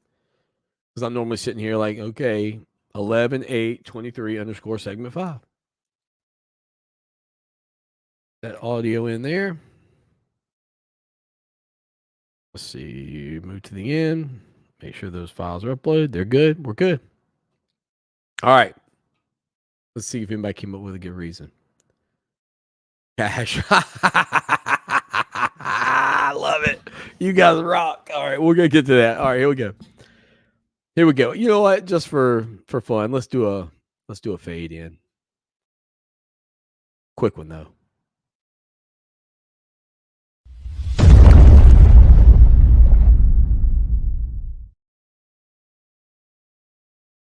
Because I'm normally sitting here like, okay, 11/8/23 _ segment 5. That audio in there. Let's see. Move to the end. Make sure those files are uploaded. They're good. We're good. All right. Let's see if anybody came up with a good reason. Cash. I love it. You guys rock. All right, we're gonna get to that. All right, here we go. Here we go. You know what? Just for fun, let's do a fade in. Quick one though.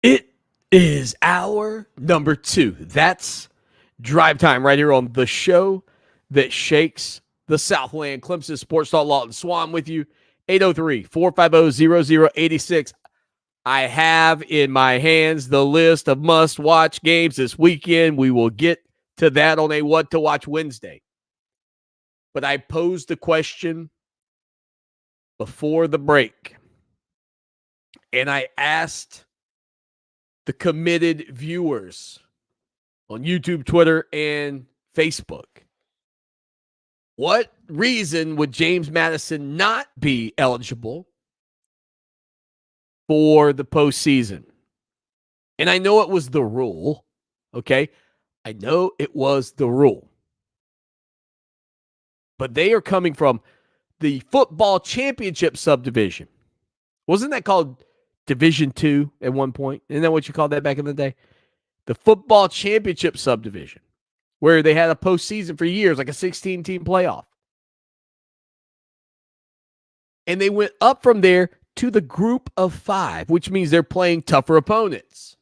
It is hour number 2. That's drive time right here on the show that shakes the Southland. Clemson Sports Talk, Lawton Swan with you. 803-450-0086. I have in my hands the list of must-watch games this weekend. We will get to that on a What to Watch Wednesday. But I posed the question before the break, and I asked the committed viewers on YouTube, Twitter, and Facebook, what reason would James Madison not be eligible for the postseason? And I know it was the rule, okay? I know it was the rule. But they are coming from the football championship subdivision. Wasn't that called Division II at one point? Isn't that what you called that back in the day? The football championship subdivision, where they had a postseason for years, like a 16-team playoff. And they went up from there to the group of 5, which means they're playing tougher opponents.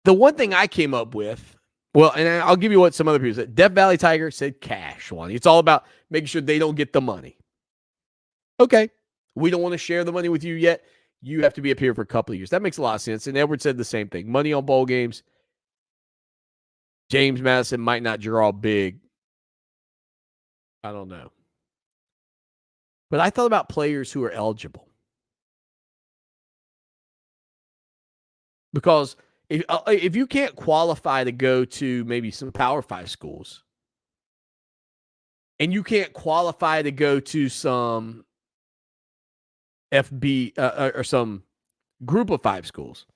The one thing I came up with, well, and I'll give you what some other people said. Death Valley Tiger said cash, Swanny. It's all about making sure they don't get the money. Okay. We don't want to share the money with you yet. You have to be up here for a couple of years. That makes a lot of sense. And Edward said the same thing. Money on bowl games. James Madison might not draw big. I don't know. But I thought about players who are eligible. Because if you can't qualify to go to maybe some Power 5 schools, and you can't qualify to go to some FB or some group of 5 schools,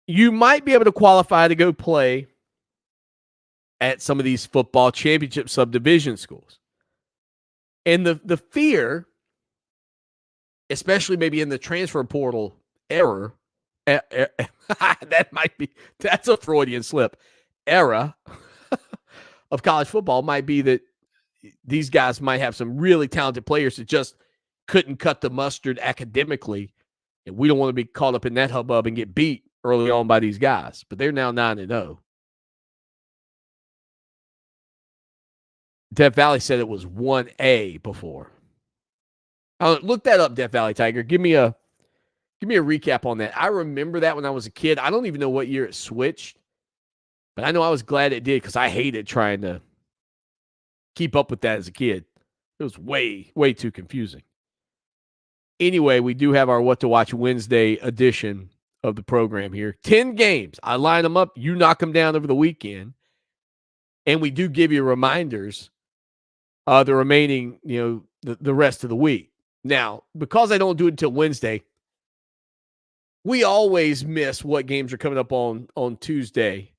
you might be able to qualify to go play at some of these football championship subdivision schools. And the fear, especially maybe in the transfer portal era, that's a Freudian slip, era of college football might be that these guys might have some really talented players that just couldn't cut the mustard academically. And we don't want to be caught up in that hubbub and get beat early on by these guys. But they're now 9-0. Death Valley said it was 1A before. Look that up, Death Valley Tiger. Give me a recap on that. I remember that when I was a kid. I don't even know what year it switched, but I know I was glad it did because I hated trying to keep up with that as a kid. It was way, way too confusing. Anyway, we do have our What to Watch Wednesday edition of the program here. 10 games. I line them up. You knock them down over the weekend. And we do give you reminders the remaining, the rest of the week. Now, because I don't do it until Wednesday, we always miss what games are coming up on Tuesday.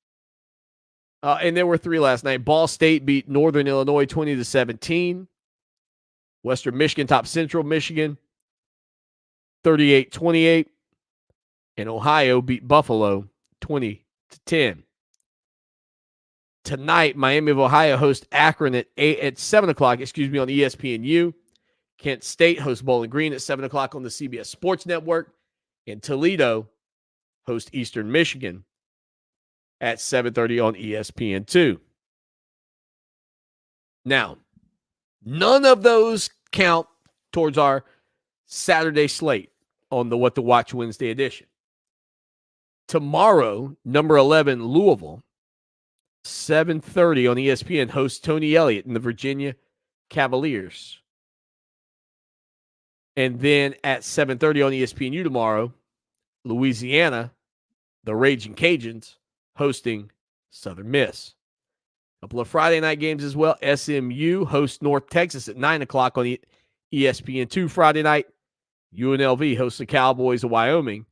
And there were 3 last night. Ball State beat Northern Illinois 20-17. Western Michigan topped Central Michigan 38-28. And Ohio beat Buffalo 20-10. Tonight, Miami of Ohio hosts Akron at 7 o'clock, on ESPNU. Kent State hosts Bowling Green at 7 o'clock on the CBS Sports Network. And Toledo hosts Eastern Michigan at 7:30 on ESPN2. Now, none of those count towards our Saturday slate on the What to Watch Wednesday edition. Tomorrow, number 11, Louisville, 7:30 on ESPN, hosts Tony Elliott and the Virginia Cavaliers. And then at 7:30 on ESPNU tomorrow, Louisiana, the Raging Cajuns, hosting Southern Miss. A couple of Friday night games as well. SMU hosts North Texas at 9 o'clock on ESPN2 Friday night. UNLV hosts the Cowboys of Wyoming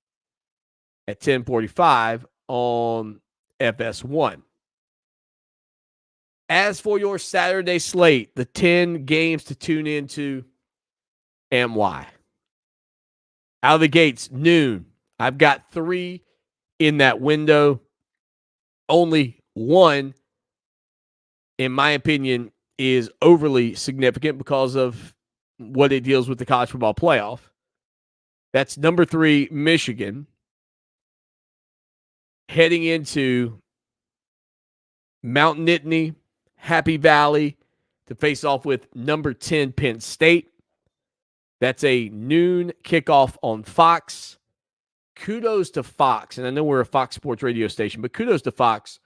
at 10:45 on FS1. As for your Saturday slate, the 10 games to tune into and why. Out of the gates, noon. I've got 3 in that window. Only one, in my opinion, is overly significant because of what it deals with the college football playoff. That's number 3, Michigan, heading into Mount Nittany, Happy Valley to face off with number 10, Penn State. That's a noon kickoff on Fox. Kudos to Fox, and I know we're a Fox Sports radio station, but kudos to Fox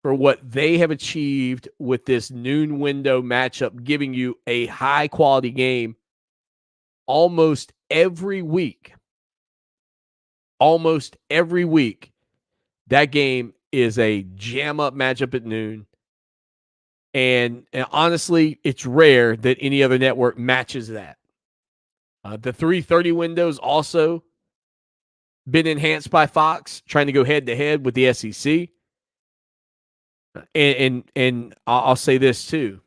for what they have achieved with this noon window matchup, giving you a high-quality game almost every week. Almost every week, that game is a jam-up matchup at noon. And honestly, it's rare that any other network matches that. The 3:30 windows also been enhanced by Fox, trying to go head-to-head with the SEC. And I'll say this too.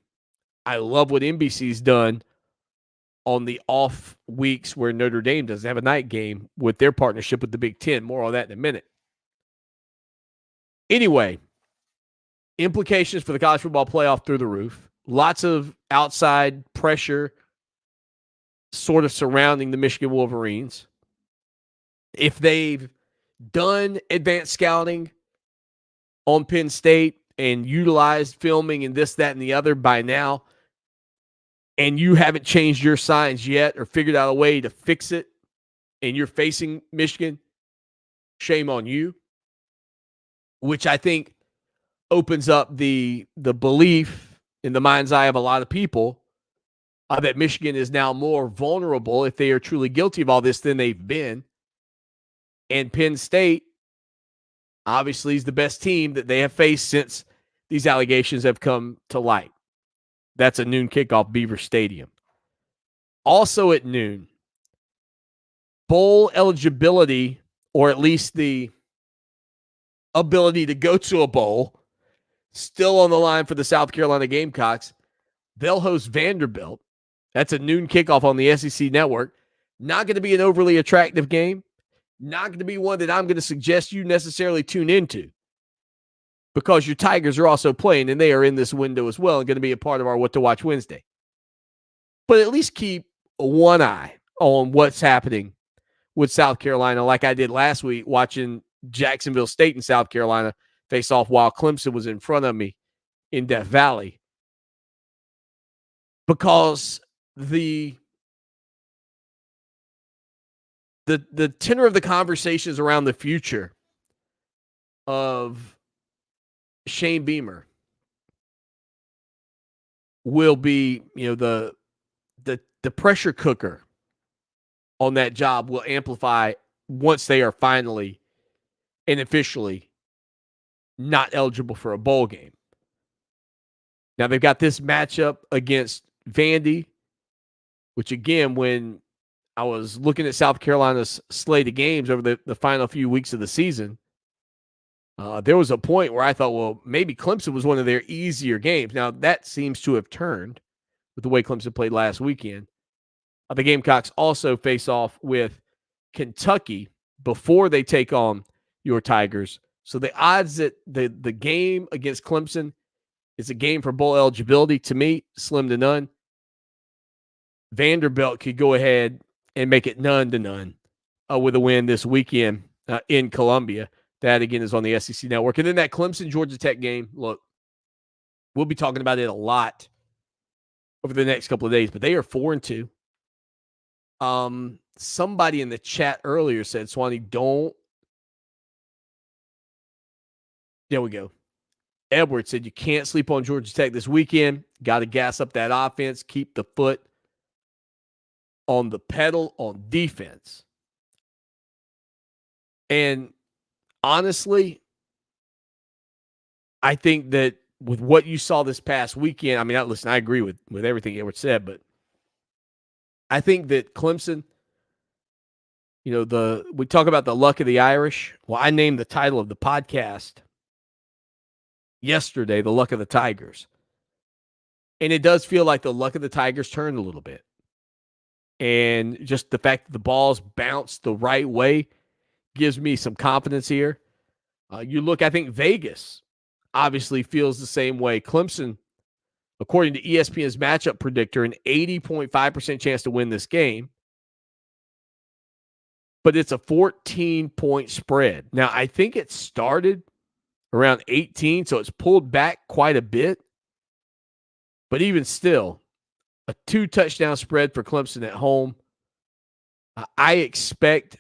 I love what NBC's done on the off weeks where Notre Dame doesn't have a night game with their partnership with the Big Ten. More on that in a minute. Anyway, implications for the college football playoff through the roof. Lots of outside pressure sort of surrounding the Michigan Wolverines. If they've done advanced scouting on Penn State and utilized filming and this, that, and the other by now, and you haven't changed your signs yet or figured out a way to fix it, and you're facing Michigan, shame on you. Which I think opens up the belief in the mind's eye of a lot of people that Michigan is now more vulnerable if they are truly guilty of all this than they've been. And Penn State obviously is the best team that they have faced since these allegations have come to light. That's a noon kickoff, Beaver Stadium. Also at noon, bowl eligibility, or at least the ability to go to a bowl, still on the line for the South Carolina Gamecocks. They'll host Vanderbilt. That's a noon kickoff on the SEC network. Not going to be an overly attractive game. Not going to be one that I'm going to suggest you necessarily tune into, because your Tigers are also playing, and they are in this window as well and going to be a part of our What to Watch Wednesday. But at least keep one eye on what's happening with South Carolina, like I did last week watching Jacksonville State and South Carolina face off while Clemson was in front of me in Death Valley. Because the tenor of the conversations around the future of Shane Beamer will be, the pressure cooker on that job will amplify once they are finally and officially not eligible for a bowl game. Now they've got this matchup against Vandy, which again, when I was looking at South Carolina's slate of games over the final few weeks of the season, there was a point where I thought, well, maybe Clemson was one of their easier games. Now, that seems to have turned with the way Clemson played last weekend. The Gamecocks also face off with Kentucky before they take on your Tigers. So the odds that the game against Clemson is a game for bowl eligibility, to me, slim to none. Vanderbilt could go ahead and make it 9-0 with a win this weekend in Columbia. That, again, is on the SEC Network. And then that Clemson-Georgia Tech game, look, we'll be talking about it a lot over the next couple of days, but they are 4-2. Somebody in the chat earlier said, Swanny, don't. There we go. Edward said, you can't sleep on Georgia Tech this weekend. Got to gas up that offense, keep the foot on the pedal on defense. And honestly, I think that with what you saw this past weekend, I mean, listen, I agree with everything Edward said, but I think that Clemson, we talk about the luck of the Irish. Well, I named the title of the podcast yesterday, The Luck of the Tigers. And it does feel like the luck of the Tigers turned a little bit. And just the fact that the balls bounced the right way gives me some confidence here. You look, I think Vegas obviously feels the same way. Clemson, according to ESPN's matchup predictor, an 80.5% chance to win this game. But it's a 14-point spread. Now, I think it started around 18, so it's pulled back quite a bit. But even still, a 2-touchdown spread for Clemson at home. I expect,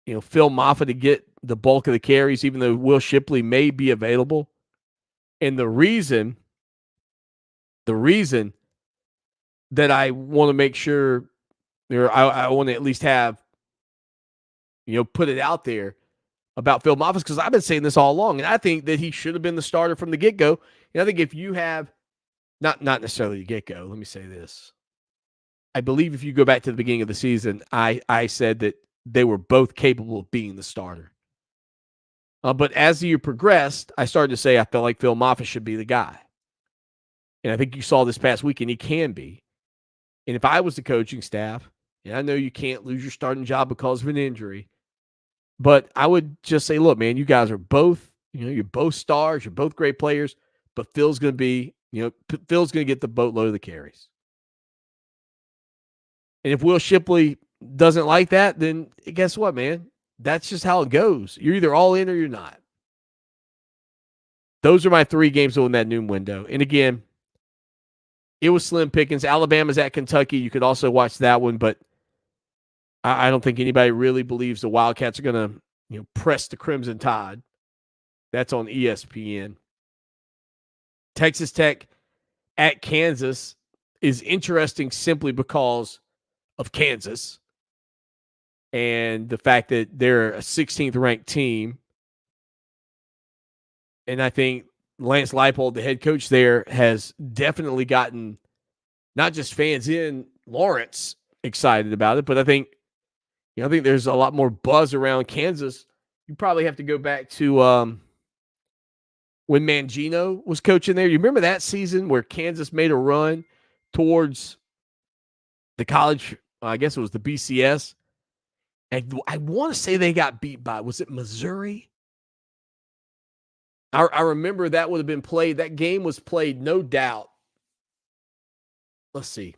Phil Maffa to get the bulk of the carries, even though Will Shipley may be available. And the reason that I want to make sure, or I want to at least have, put it out there about Phil Maffa, because I've been saying this all along, and I think that he should have been the starter from the get-go. And I think if you have, not necessarily the get-go, let me say this. I believe if you go back to the beginning of the season, I said that they were both capable of being the starter. But as the year progressed, I started to say I felt like Phil Maffa should be the guy. And I think you saw this past weekend he can be. And if I was the coaching staff, and I know you can't lose your starting job because of an injury, but I would just say, look, man, you guys are both, you're both stars, you're both great players, but Phil's going to be, Phil's going to get the boatload of the carries. And if Will Shipley doesn't like that, then guess what, man? That's just how it goes. You're either all in or you're not. Those are my 3 games in that noon window. And again, it was slim pickings. Alabama's at Kentucky. You could also watch that one, but I don't think anybody really believes the Wildcats are going to, press the Crimson Tide. That's on ESPN. Texas Tech at Kansas is interesting simply because of Kansas and the fact that they're a 16th ranked team. And I think Lance Leipold, the head coach there, has definitely gotten not just fans in Lawrence excited about it, but I think there's a lot more buzz around Kansas. You probably have to go back to when Mangino was coaching there. You remember that season where Kansas made a run towards the college, I guess it was the BCS. And I want to say they got beat by, was it Missouri? I remember that would have been played. That game was played, no doubt. Let's see.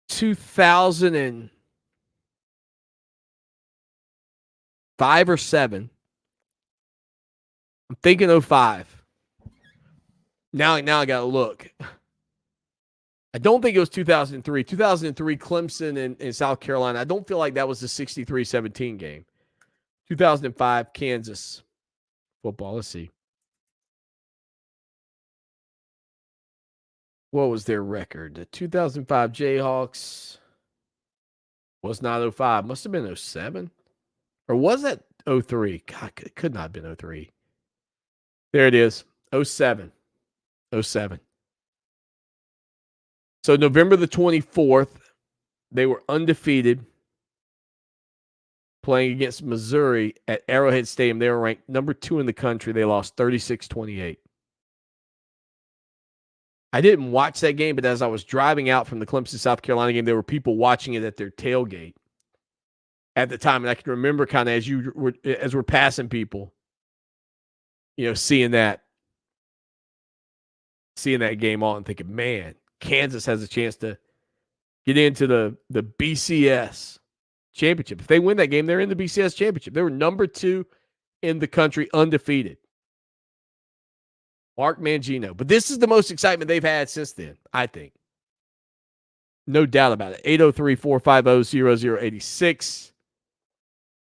2005 or 7. I'm thinking 05. Now I got to look. I don't think it was 2003. 2003, Clemson and South Carolina. I don't feel like that was the 63-17 game. 2005, Kansas football. Let's see. What was their record? The 2005 Jayhawks was not 05. Must have been 07. Or was that 03? God, it could not have been 03. There it is. 07. 07. So November the 24th, they were undefeated playing against Missouri at Arrowhead Stadium. They were ranked number 2 in the country. They lost 36-28. I didn't watch that game, but as I was driving out from the Clemson, South Carolina game, there were people watching it at their tailgate at the time. And I can remember kind of as we're passing people, seeing that game on and thinking, man, Kansas has a chance to get into the BCS championship. If they win that game, they're in the BCS championship. They were number 2 in the country, undefeated. Mark Mangino. But this is the most excitement they've had since then, I think. No doubt about it. 803-450-0086.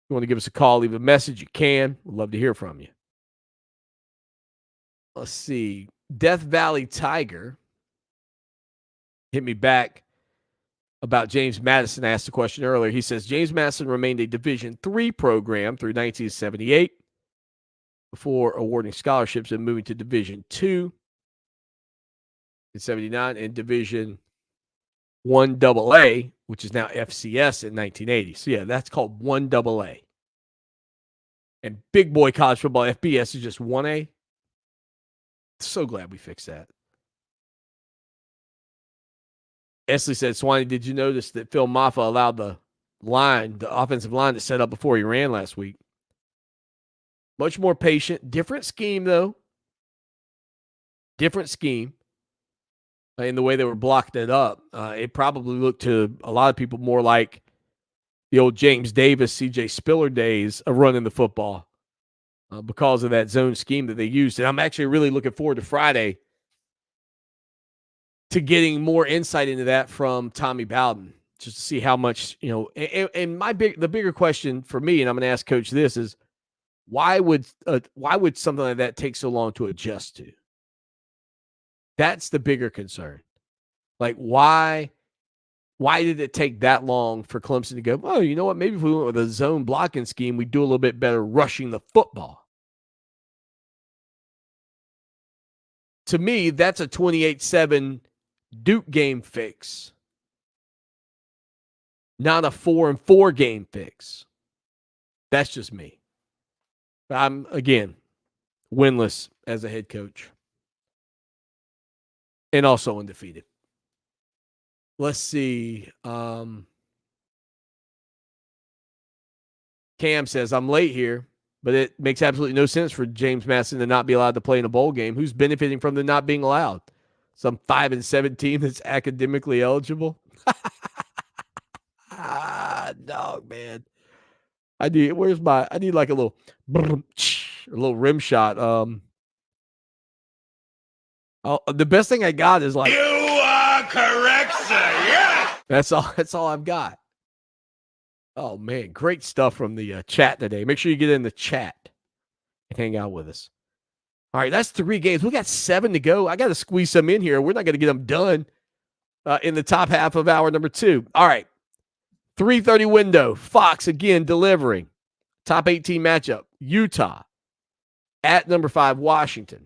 You want to give us a call, leave a message, you can. We'd love to hear from you. Let's see. Death Valley Tiger hit me back about James Madison. I asked the question earlier. He says, James Madison remained a Division III program through 1978 before awarding scholarships and moving to Division II in 79 and Division I AA, which is now FCS, in 1980. So, yeah, that's called 1 AA. And big boy college football, FBS, is just 1A. So glad we fixed that. Esley said, Swanny, did you notice that Phil Maffa allowed the offensive line to set up before he ran last week? Much more patient. Different scheme, though. Different scheme. In the way they were blocking it up. It probably looked to a lot of people more like the old James Davis, C.J. Spiller days of running the football because of that zone scheme that they used. And I'm actually really looking forward to Friday to getting more insight into that from Tommy Bowden, just to see how much, and the bigger question for me, and I'm going to ask Coach this, is why would something like that take so long to adjust to? That's the bigger concern. Like, why did it take that long for Clemson to go, oh, you know what? Maybe if we went with a zone blocking scheme, we'd do a little bit better rushing the football. To me, that's a 28-7 Duke game fix, not a 4-4 game fix. That's just me. But I'm, again, winless as a head coach. And also undefeated. Let's see. Cam says, I'm late here, but it makes absolutely no sense for James Madison to not be allowed to play in a bowl game. Who's benefiting from the not being allowed? Some 5-7 team that's academically eligible? Dog, man. I need like a little rim shot. The best thing I got is like, You are correct, sir. Yeah. That's all I've got. Oh man, great stuff from the chat today. Make sure you get in the chat and hang out with us. All right, that's 3 games. We got 7 to go. I got to squeeze some in here. We're not going to get them done in the top half of hour number 2. All right, 3:30 window. Fox again delivering top 18 matchup. Utah at number 5 Washington.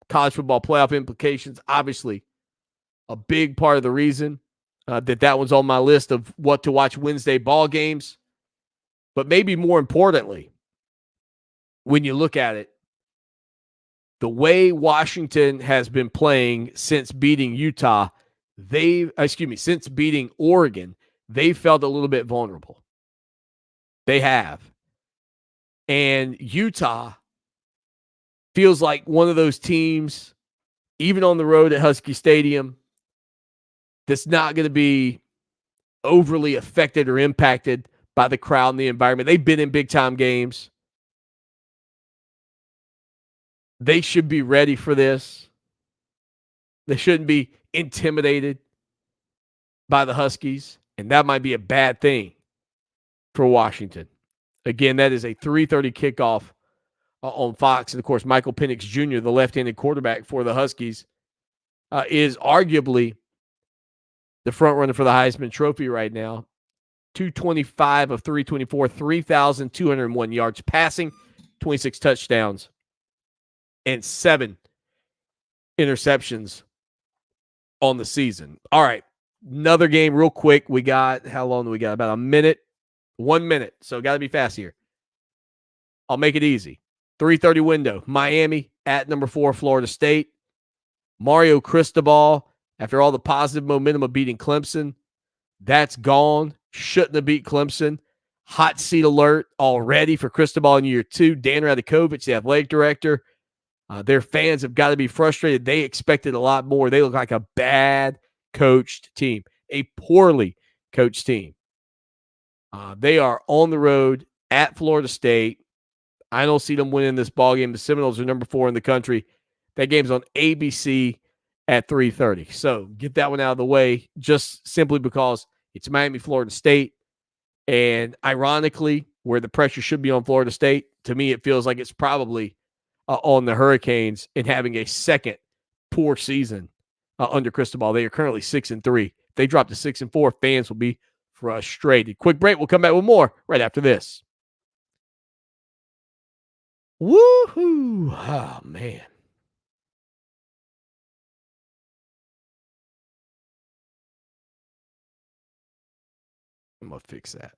College football playoff implications, obviously a big part of the reason that one's on my list of what to watch Wednesday ball games. But maybe more importantly, when you look at it, the way Washington has been playing since beating since beating Oregon, they felt a little bit vulnerable. They have. And Utah feels like one of those teams, even on the road at Husky Stadium, that's not going to be overly affected or impacted by the crowd and the environment. They've been in big-time games. They should be ready for this. They shouldn't be intimidated by the Huskies, and that might be a bad thing for Washington. Again, that is a 3:30 kickoff on Fox. And, of course, Michael Penix Jr., the left-handed quarterback for the Huskies, is arguably the front runner for the Heisman Trophy right now. 225 of 324, 3,201 yards passing, 26 touchdowns, and 7 interceptions on the season. All right, another game real quick. We got, how long do we got? About a minute, 1 minute. So got to be fast here. I'll make it easy. 3:30 window. Miami at number 4, Florida State. Mario Cristobal, after all the positive momentum of beating Clemson, that's gone. Shouldn't have beat Clemson. Hot seat alert already for Cristobal in year 2. Dan Radakovich, the athletic director. Their fans have got to be frustrated. They expected a lot more. They look like a bad coached team, a poorly coached team. They are on the road at Florida State. I don't see them winning this ball game. The Seminoles are number 4 in the country. That game's on ABC at 3:30. So get that one out of the way, just simply because it's Miami, Florida State. And ironically, where the pressure should be on Florida State, to me, it feels like it's probably on the Hurricanes in having a second poor season under Cristobal. They are currently 6-3. If they drop to 6-4, fans will be frustrated. Quick break. We'll come back with more right after this. Woohoo! Oh, man. I'm going to fix that.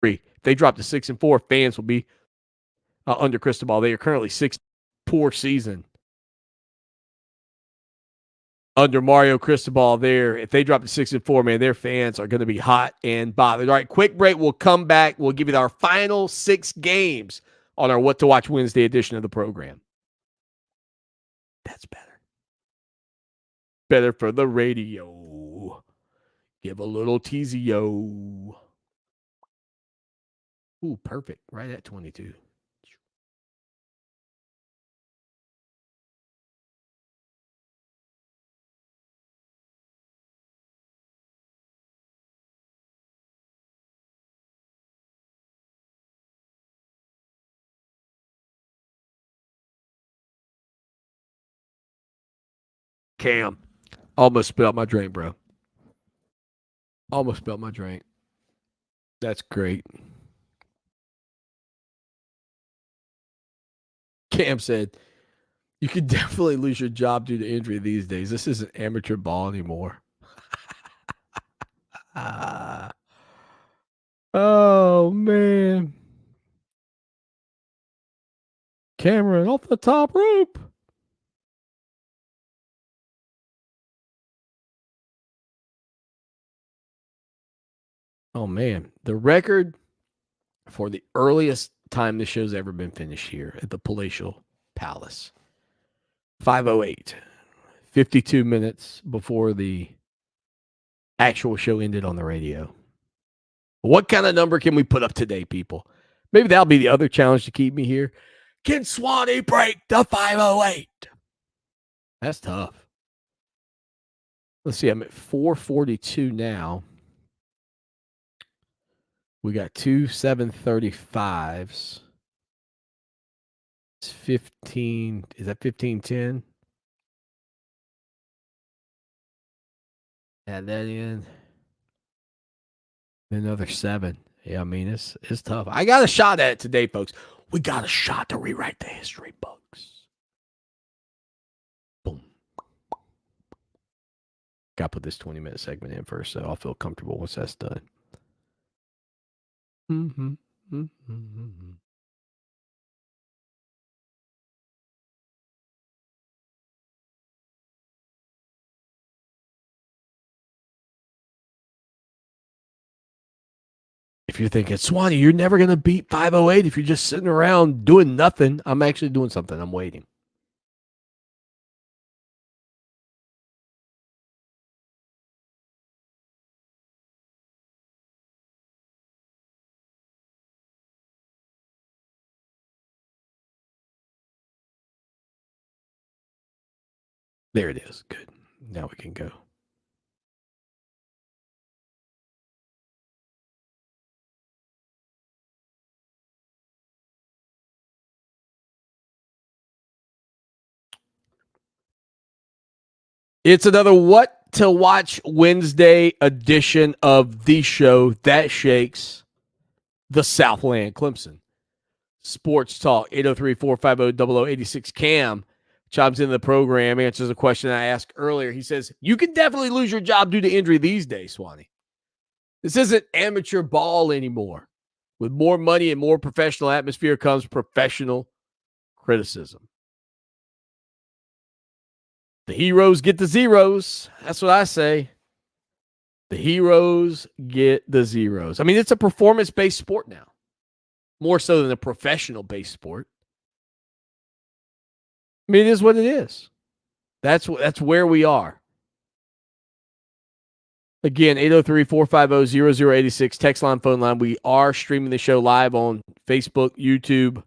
If they drop to 6-4, fans will be under Cristobal. They are currently 6 poor season under Mario Cristobal there. If they drop to 6-4, man, their fans are going to be hot and bothered. All right, quick break. We'll come back. We'll give you our final 6 games on our What to Watch Wednesday edition of the program. That's better. Better for the radio. Give a little teasio. Ooh, perfect. Right at 22. Cam, almost spilled my drink, bro. Almost spilled my drink. That's great. Cam said, you could definitely lose your job due to injury these days. This isn't amateur ball anymore. Oh, man. Cameron off the top rope. Oh, man. The record for the earliest time this show's ever been finished here at the Palatial Palace. 5:08. 52 minutes before the actual show ended on the radio. What kind of number can we put up today, people? Maybe that'll be the other challenge to keep me here. Can Swanny break the 5:08? That's tough. Let's see. I'm at 442 now. We got 2 735s. It's 15. Is that 15:10? Add that in. Another 7. Yeah, I mean, it's tough. I got a shot at it today, folks. We got a shot to rewrite the history books. Boom. Got to put this 20-minute segment in first, so I'll feel comfortable once that's done. If you're thinking, Swanny, you're never going to beat 5:08 if you're just sitting around doing nothing. I'm actually doing something. I'm waiting. There it is. Good. Now we can go. It's another What to Watch Wednesday edition of the show that shakes the Southland. Clemson Sports Talk, 803-450-0086. Cam chimes into the program, answers a question I asked earlier. He says, you can definitely lose your job due to injury these days, Swanny. This isn't amateur ball anymore. With more money and more professional atmosphere comes professional criticism. The heroes get the zeros. That's what I say. The heroes get the zeros. I mean, it's a performance-based sport now. more so than a professional-based sport. I mean, it is what it is. That's where we are. Again, 803-450-0086, text line, phone line. We are streaming the show live on Facebook, YouTube,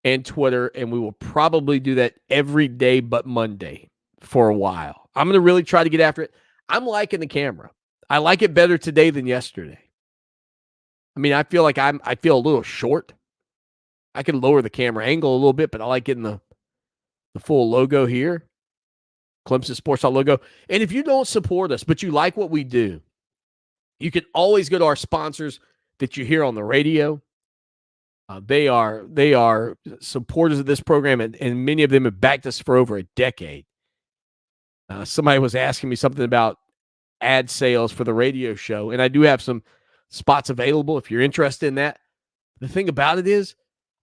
and Twitter, and we will probably do that every day but Monday for a while. I'm going to really try to get after it. I'm liking the camera. I like it better today than yesterday. I mean, I feel like I feel a little short. I can lower the camera angle a little bit, but I like getting the full logo here. Clemson Sports Talk logo. And if you don't support us, but you like what we do, you can always go to our sponsors that you hear on the radio. They are supporters of this program, and many of them have backed us for over a decade. Somebody was asking me something about ad sales for the radio show, and I do have some spots available if you're interested in that. The thing about it is,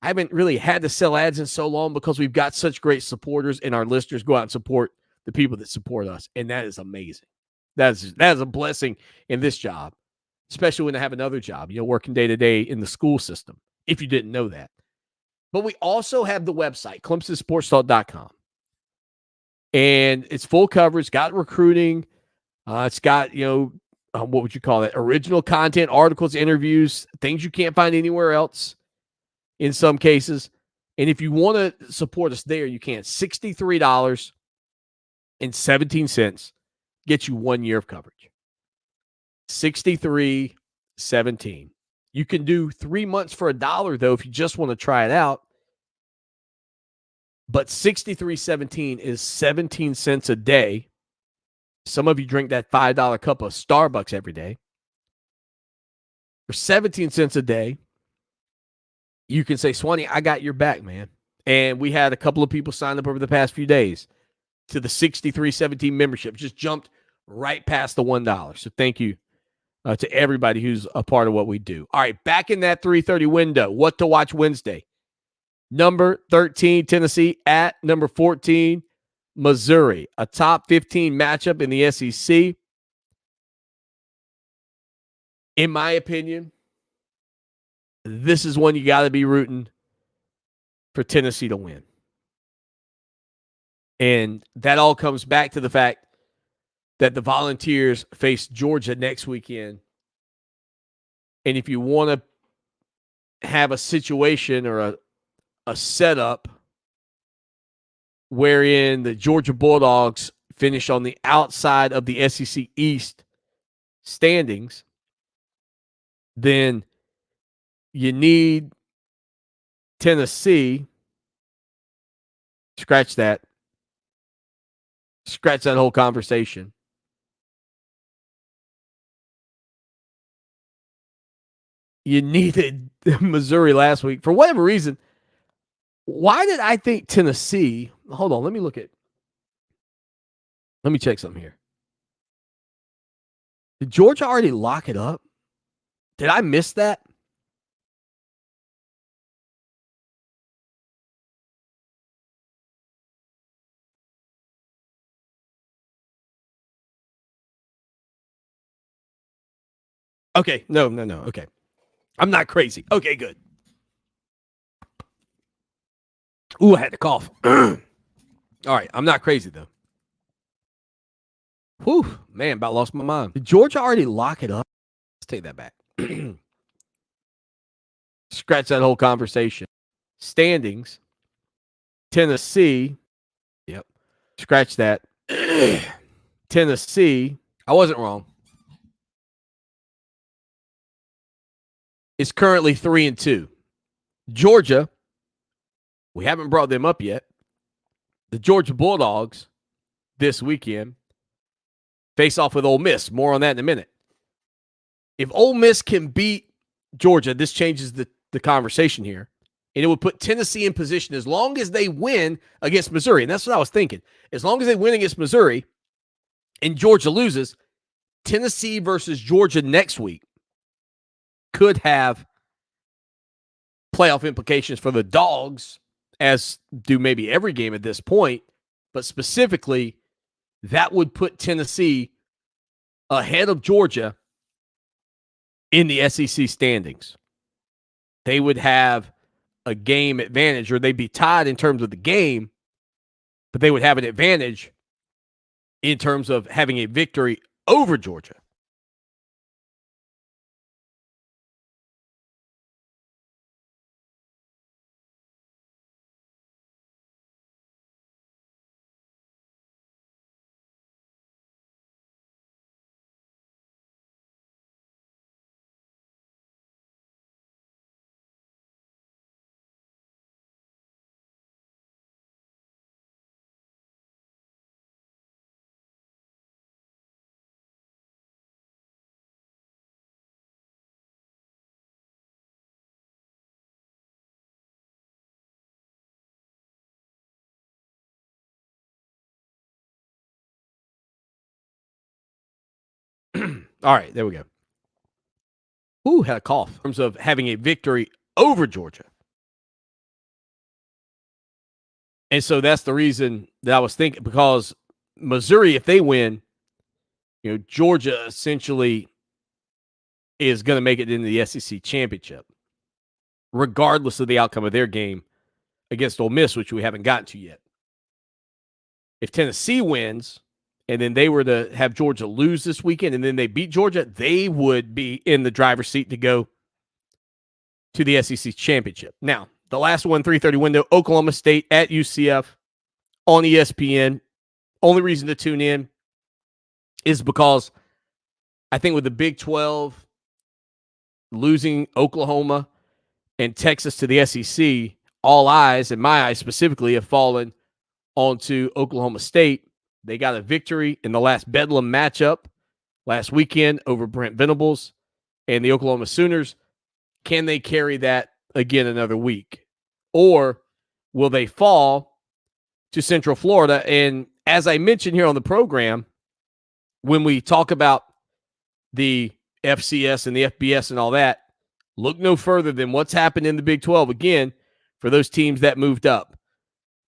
I haven't really had to sell ads in so long because we've got such great supporters, and our listeners go out and support the people that support us, and that is amazing. That is a blessing in this job, especially when I have another job, working day to day in the school system, if you didn't know that. But we also have the website, ClemsonSportsTalk.com, and it's full coverage, got recruiting. It's got, what would you call that? Original content, articles, interviews, things you can't find anywhere else in some cases. And if you want to support us there, you can. $63.17 gets you 1 year of coverage. $63.17. You can do 3 months for $1, though, if you just want to try it out. But $63.17 is 17 cents a day. Some of you drink that $5 cup of Starbucks every day. For 17 cents a day, you can say, Swanny, I got your back, man. And we had a couple of people sign up over the past few days to the $63.17 membership. Just jumped right past the $1. So thank you to everybody who's a part of what we do. All right, back in that 3:30 window, what to watch Wednesday. Number 13, Tennessee at number 14, Missouri. A top 15 matchup in the SEC. In my opinion, this is one you got to be rooting for Tennessee to win. And that all comes back to the fact that the Volunteers face Georgia next weekend. And if you want to have a situation or a setup wherein the Georgia Bulldogs finish on the outside of the SEC East standings, then you need Tennessee. Scratch that whole conversation. You needed Missouri last week. For whatever reason, why did I think Tennessee? Hold on, let me check something here. Did Georgia already lock it up? Did I miss that? Okay, no. Okay. I'm not crazy. Okay, good. Ooh, I had to cough. All right, I'm not crazy, though. Whew, man, about lost my mind. Did Georgia already lock it up? Let's take that back. Scratch that whole conversation. Standings. Tennessee. Yep. Scratch that. Tennessee. I wasn't wrong. Is currently 3-2. Georgia. We haven't brought them up yet. The Georgia Bulldogs this weekend face off with Ole Miss. More on that in a minute. If Ole Miss can beat Georgia, this changes the conversation here. And it would put Tennessee in position as long as they win against Missouri. And that's what I was thinking. As long as they win against Missouri and Georgia loses, Tennessee versus Georgia next week could have playoff implications for the Dogs, as do maybe every game at this point. But specifically, that would put Tennessee ahead of Georgia in the SEC standings. they would have a game advantage, or they'd be tied in terms of the game, but they would have an advantage in terms of having a victory over Georgia. All right, there we go. Ooh, had a cough. In terms of having a victory over Georgia. And so that's the reason that I was thinking, because Missouri, if they win, Georgia essentially is going to make it into the SEC championship, regardless of the outcome of their game against Ole Miss, which we haven't gotten to yet. If Tennessee wins, and then they were to have Georgia lose this weekend, and then they beat Georgia, they would be in the driver's seat to go to the SEC championship. Now, the last one, 3:30 window, Oklahoma State at UCF on ESPN. Only reason to tune in is because I think with the Big 12 losing Oklahoma and Texas to the SEC, all eyes, and my eyes specifically, have fallen onto Oklahoma State. They got a victory in the last Bedlam matchup last weekend over Brent Venables and the Oklahoma Sooners. Can they carry that again another week? Or will they fall to Central Florida? And as I mentioned here on the program, when we talk about the FCS and the FBS and all that, look no further than what's happened in the Big 12. Again, for those teams that moved up,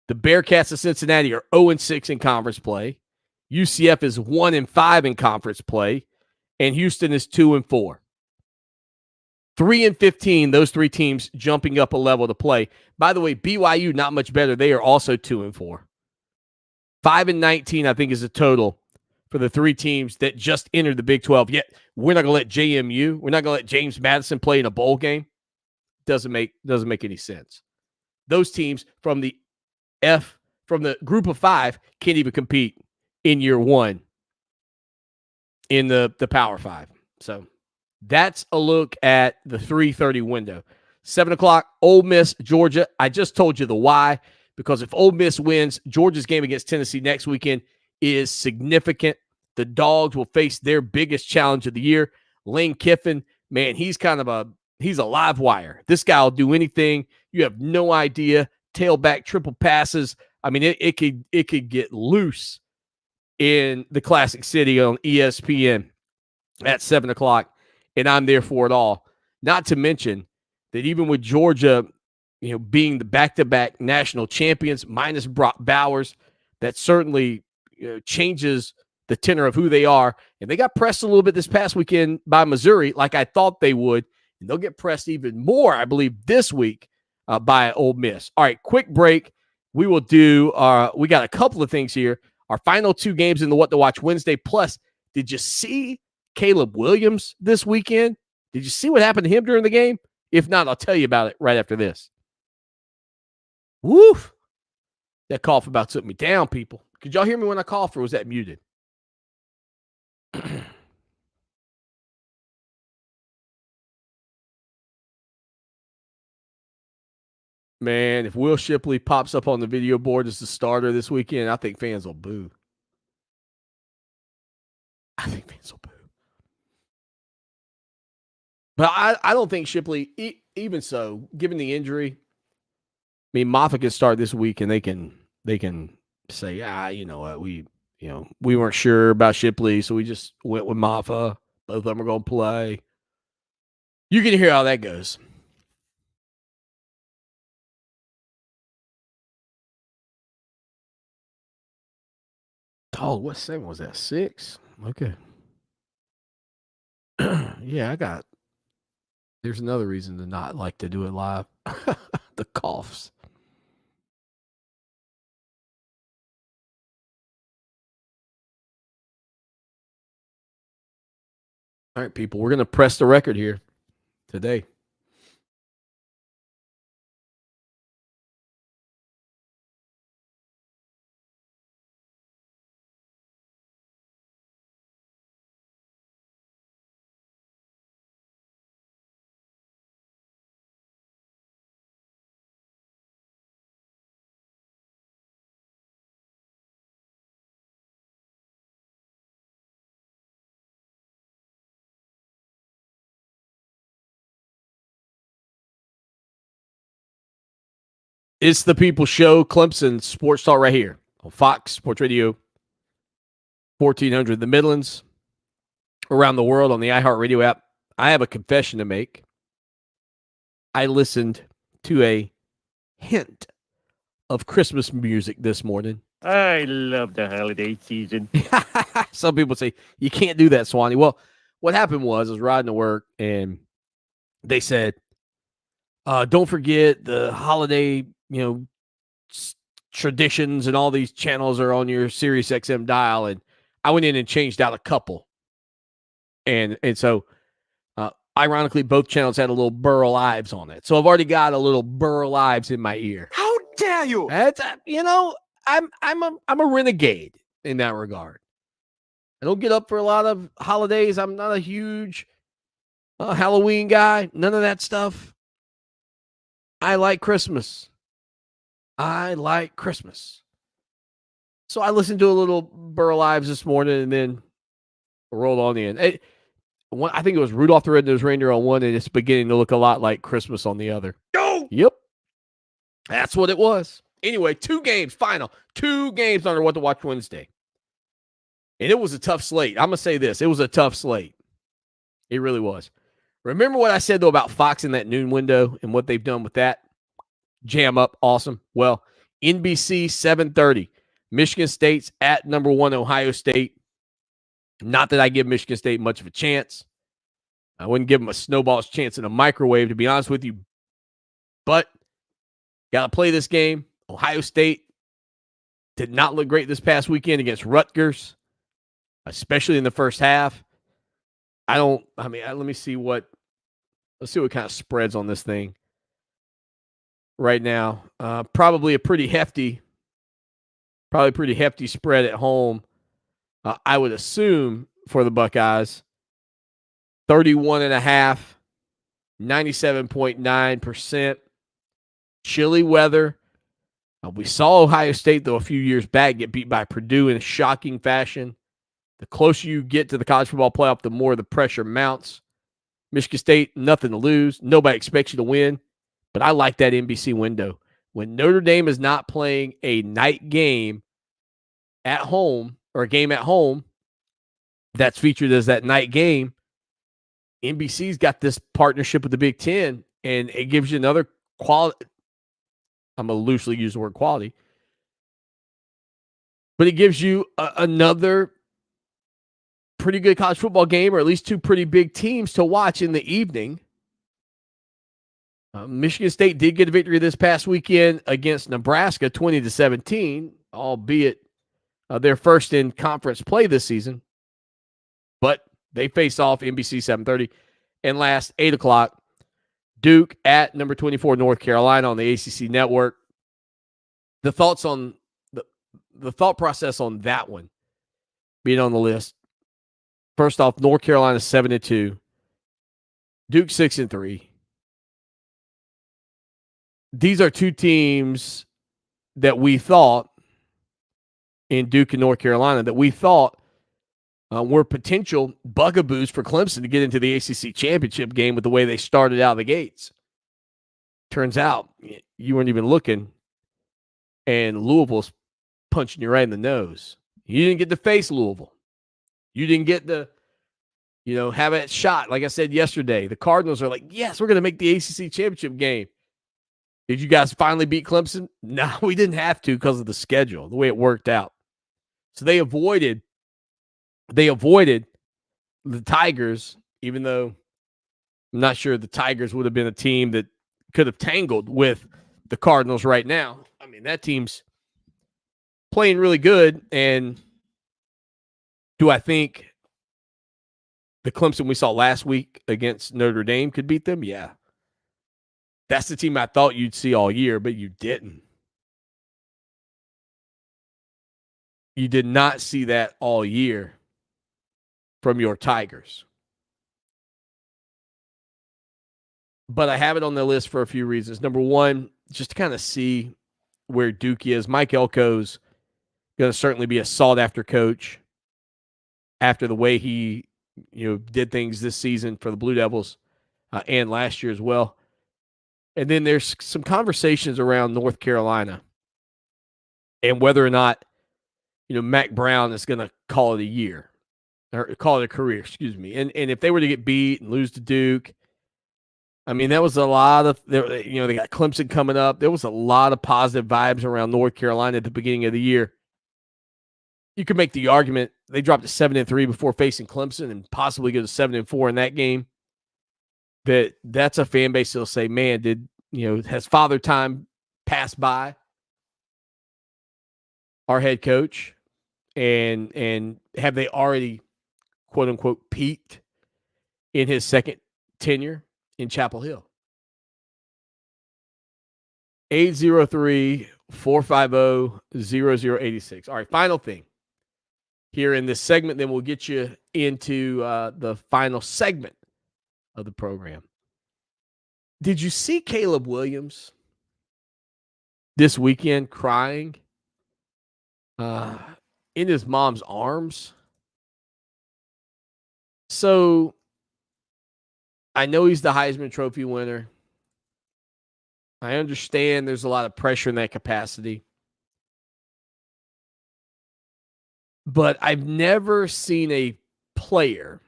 the Bearcats of Cincinnati are 0-6 in conference play. UCF is 1-5 in conference play, and Houston is 2-4. 3-15, those three teams jumping up a level to play. By the way, BYU not much better. They are also 2-4. 5-19, I think, is a total for the three teams that just entered the Big 12. Yet we're not going to let JMU, we're not going to let James Madison play in a bowl game. Doesn't make any sense. Those teams from the group of five can't even compete in year one in the Power Five. So that's a look at the 3:30 window. 7 o'clock, Ole Miss, Georgia. I just told you the why, because if Ole Miss wins, Georgia's game against Tennessee next weekend is significant. The Dogs will face their biggest challenge of the year. Lane Kiffin, man, he's a live wire. This guy will do anything. You have no idea. Tailback triple passes. I mean, it could get loose in the Classic City on ESPN at 7 o'clock, and I'm there for it all. Not to mention that even with Georgia, being the back-to-back national champions minus Brock Bowers, that certainly changes the tenor of who they are. And they got pressed a little bit this past weekend by Missouri, like I thought they would, and they'll get pressed even more, I believe, this week by Ole Miss. All right, quick break. We will do we got a couple of things here. Our final two games in the What to Watch Wednesday. Plus, did you see Caleb Williams this weekend? Did you see what happened to him during the game? If not, I'll tell you about it right after this. Woof. That cough about took me down, people. Could y'all hear me when I coughed, or was that muted? Man, if Will Shipley pops up on the video board as the starter this weekend, I think fans will boo. But I don't think Shipley, even so, given the injury, I mean, Moffitt can start this week, and they can say, you know what, we weren't sure about Shipley, so we just went with Moffitt. Both of them are going to play. You can hear how that goes. Oh, what 7 was that? 6? Okay. Yeah, I got There's another reason to not like to do it live. The coughs. All right, people, we're going to press the record here today. It's the People Show, Clemson Sports Talk right here on Fox Sports Radio, 1400 the Midlands, around the world on the iHeartRadio app. I have a confession to make. I listened to a hint of Christmas music this morning. I love the holiday season. Some people say, you can't do that, Swanny. Well, what happened was I was riding to work, and they said, don't forget the holiday, traditions and all these channels are on your Sirius XM dial. And I went in and changed out a couple. And so, ironically, both channels had a little Burl Ives on it. So I've already got a little Burl Ives in my ear. How dare you? That's, I'm a renegade in that regard. I don't get up for a lot of holidays. I'm not a huge Halloween guy. None of that stuff. I like Christmas. So I listened to a little Burl Ives this morning and then rolled on in. I think it was Rudolph the Red-Nosed Reindeer on one, and it's beginning to look a lot like Christmas on the other. Go! Yep. That's what it was. Anyway, 2 games under What to Watch Wednesday. And it was a tough slate. I'm going to say this. It was a tough slate. It really was. Remember what I said, though, about Fox in that noon window and what they've done with that? Jam up. Awesome. Well, NBC 7:30. Michigan State's at number 1 Ohio State. Not that I give Michigan State much of a chance. I wouldn't give them a snowball's chance in a microwave, to be honest with you. But got to play this game. Ohio State did not look great this past weekend against Rutgers, especially in the first half. Let me see let's see what kind of spreads on this thing right now. Probably pretty hefty spread at home. I would assume for the Buckeyes, 31.5, 97.9%. Chilly weather. We saw Ohio State, though, a few years back get beat by Purdue in a shocking fashion. The closer you get to the college football playoff, the more the pressure mounts. Michigan State, nothing to lose. Nobody expects you to win. But I like that NBC window. When Notre Dame is not playing a night game at home, or a game at home that's featured as that night game, NBC's got this partnership with the Big Ten, and it gives you another quality. I'm going to loosely use the word quality. But it gives you another pretty good college football game, or at least 2 pretty big teams to watch in the evening. Michigan State did get a victory this past weekend against Nebraska, 20-17, albeit their first in conference play this season. But they face off NBC 7:30. And last, 8 o'clock, Duke at number 24 North Carolina on the ACC network. The thoughts on the thought process on that one being on the list. First off, North Carolina 7-2, Duke 6-3. These are 2 teams that we thought, in Duke and North Carolina, that we thought were potential bugaboos for Clemson to get into the ACC championship game with the way they started out of the gates. Turns out you weren't even looking, and Louisville's punching you right in the nose. You didn't get to face Louisville. You didn't get to, have that shot. Like I said yesterday, the Cardinals are like, yes, we're going to make the ACC championship game. Did you guys finally beat Clemson? No, we didn't have to because of the schedule, the way it worked out. So they avoided the Tigers, even though I'm not sure the Tigers would have been a team that could have tangled with the Cardinals right now. I mean, that team's playing really good. And do I think the Clemson we saw last week against Notre Dame could beat them? Yeah. That's the team I thought you'd see all year, but you didn't. You did not see that all year from your Tigers. But I have it on the list for a few reasons. Number one, just to kind of see where Duke is. Mike Elko's going to certainly be a sought-after coach after the way he did things this season for the Blue Devils and last year as well. And then there's some conversations around North Carolina and whether or not Mac Brown is going to call it a year or call it a career, excuse me. And if they were to get beat and lose to Duke, I mean, that was a lot of, they got Clemson coming up. There was a lot of positive vibes around North Carolina at the beginning of the year. You could make the argument they dropped to 7-3 before facing Clemson and possibly go to 7-4 in that game. That's a fan base that'll say, man, has Father Time passed by our head coach? And have they already, quote unquote, peaked in his second tenure in Chapel Hill? 803-450-0086. All right, final thing here in this segment, then we'll get you into the final segment of the program. Did you see Caleb Williams this weekend crying in his mom's arms? So I know he's the Heisman Trophy winner. I understand there's a lot of pressure in that capacity. But I've never seen a player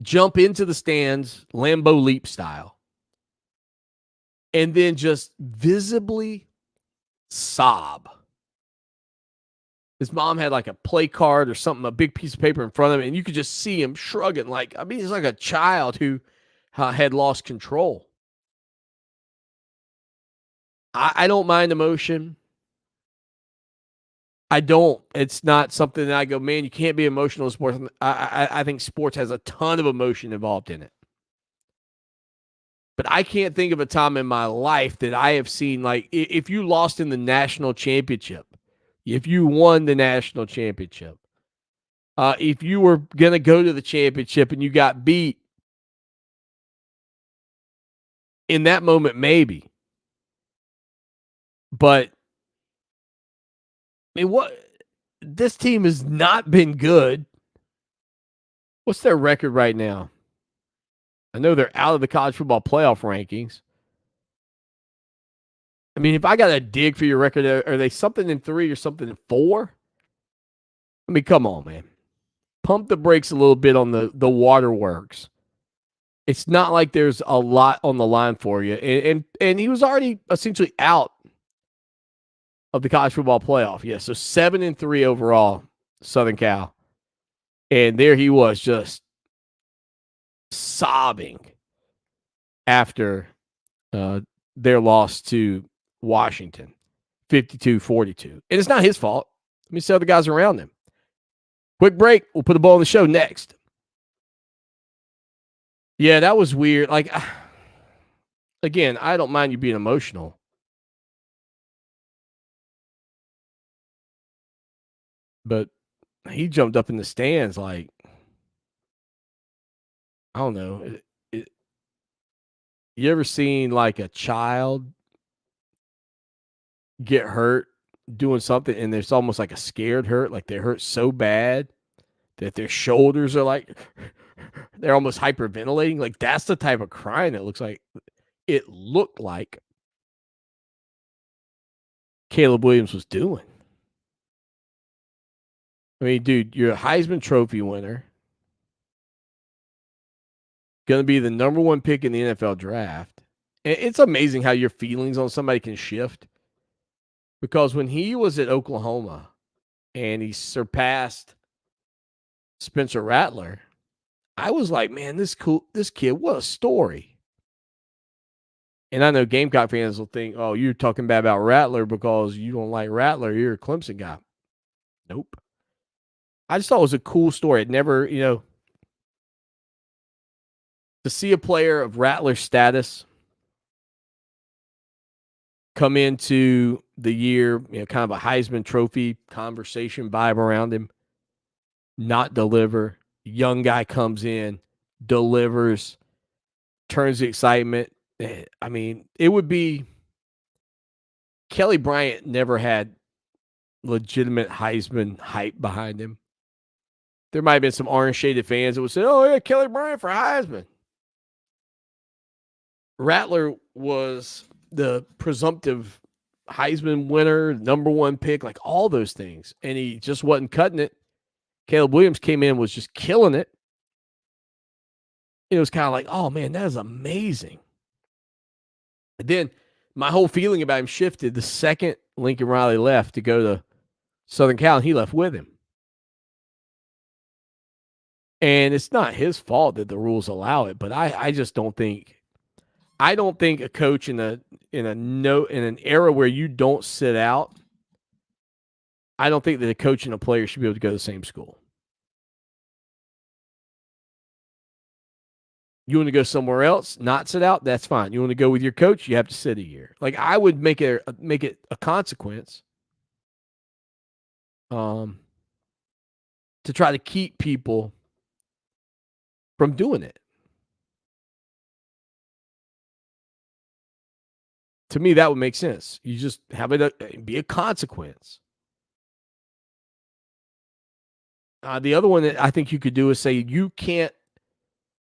jump into the stands, Lambeau Leap style, and then just visibly sob. His mom had like a play card or something, a big piece of paper in front of him, and you could just see him shrugging. He's like a child who had lost control. I don't mind emotion. I don't. It's not something that I go, man, you can't be emotional in sports. I think sports has a ton of emotion involved in it. But I can't think of a time in my life that I have seen, like, if you lost in the national championship, if you won the national championship, if you were going to go to the championship and you got beat, in that moment, maybe. But I mean, this team has not been good. What's their record right now? I know they're out of the college football playoff rankings. I mean, if I got to dig for your record, are they something in 3 or something in 4? I mean, come on, man. Pump the brakes a little bit on the waterworks. It's not like there's a lot on the line for you. And he was already essentially out of the college football playoff. Yeah, so 7-3 overall, Southern Cal. And there he was just sobbing after their loss to Washington, 52-42. And it's not his fault. Let me see other guys around him. Quick break. We'll put the ball on the show next. Yeah, that was weird. Like, again, I don't mind you being emotional. But he jumped up in the stands like, I don't know. You ever seen like a child get hurt doing something and there's almost like a scared hurt, like they hurt so bad that their shoulders are like, they're almost hyperventilating? Like, that's the type of crying it looked like Caleb Williams was doing. I mean, dude, you're a Heisman Trophy winner. Going to be the number 1 pick in the NFL draft. And it's amazing how your feelings on somebody can shift. Because when he was at Oklahoma and he surpassed Spencer Rattler, I was like, man, this kid, what a story. And I know Gamecock fans will think, oh, you're talking bad about Rattler because you don't like Rattler. You're a Clemson guy. Nope. I just thought it was a cool story. It never, to see a player of Rattler's status come into the year, kind of a Heisman Trophy conversation vibe around him, not deliver. Young guy comes in, delivers, turns the excitement. I mean, it would be Kelly Bryant never had legitimate Heisman hype behind him. There might have been some orange-shaded fans that would say, oh, yeah, Kelly Bryant for Heisman. Rattler was the presumptive Heisman winner, number one pick, like all those things. And he just wasn't cutting it. Caleb Williams came in, was just killing it. It was kind of like, oh, man, that is amazing. And then my whole feeling about him shifted the second Lincoln Riley left to go to Southern Cal, and he left with him. And it's not his fault that the rules allow it, but I just don't think a coach in an era where you don't sit out, I don't think that a coach and a player should be able to go to the same school. You want to go somewhere else, not sit out, that's fine. You want to go with your coach, you have to sit a year. Like, I would make it a consequence to try to keep people from doing it. To me, that would make sense. You just have it be a consequence. The other one that I think you could do is say you can't,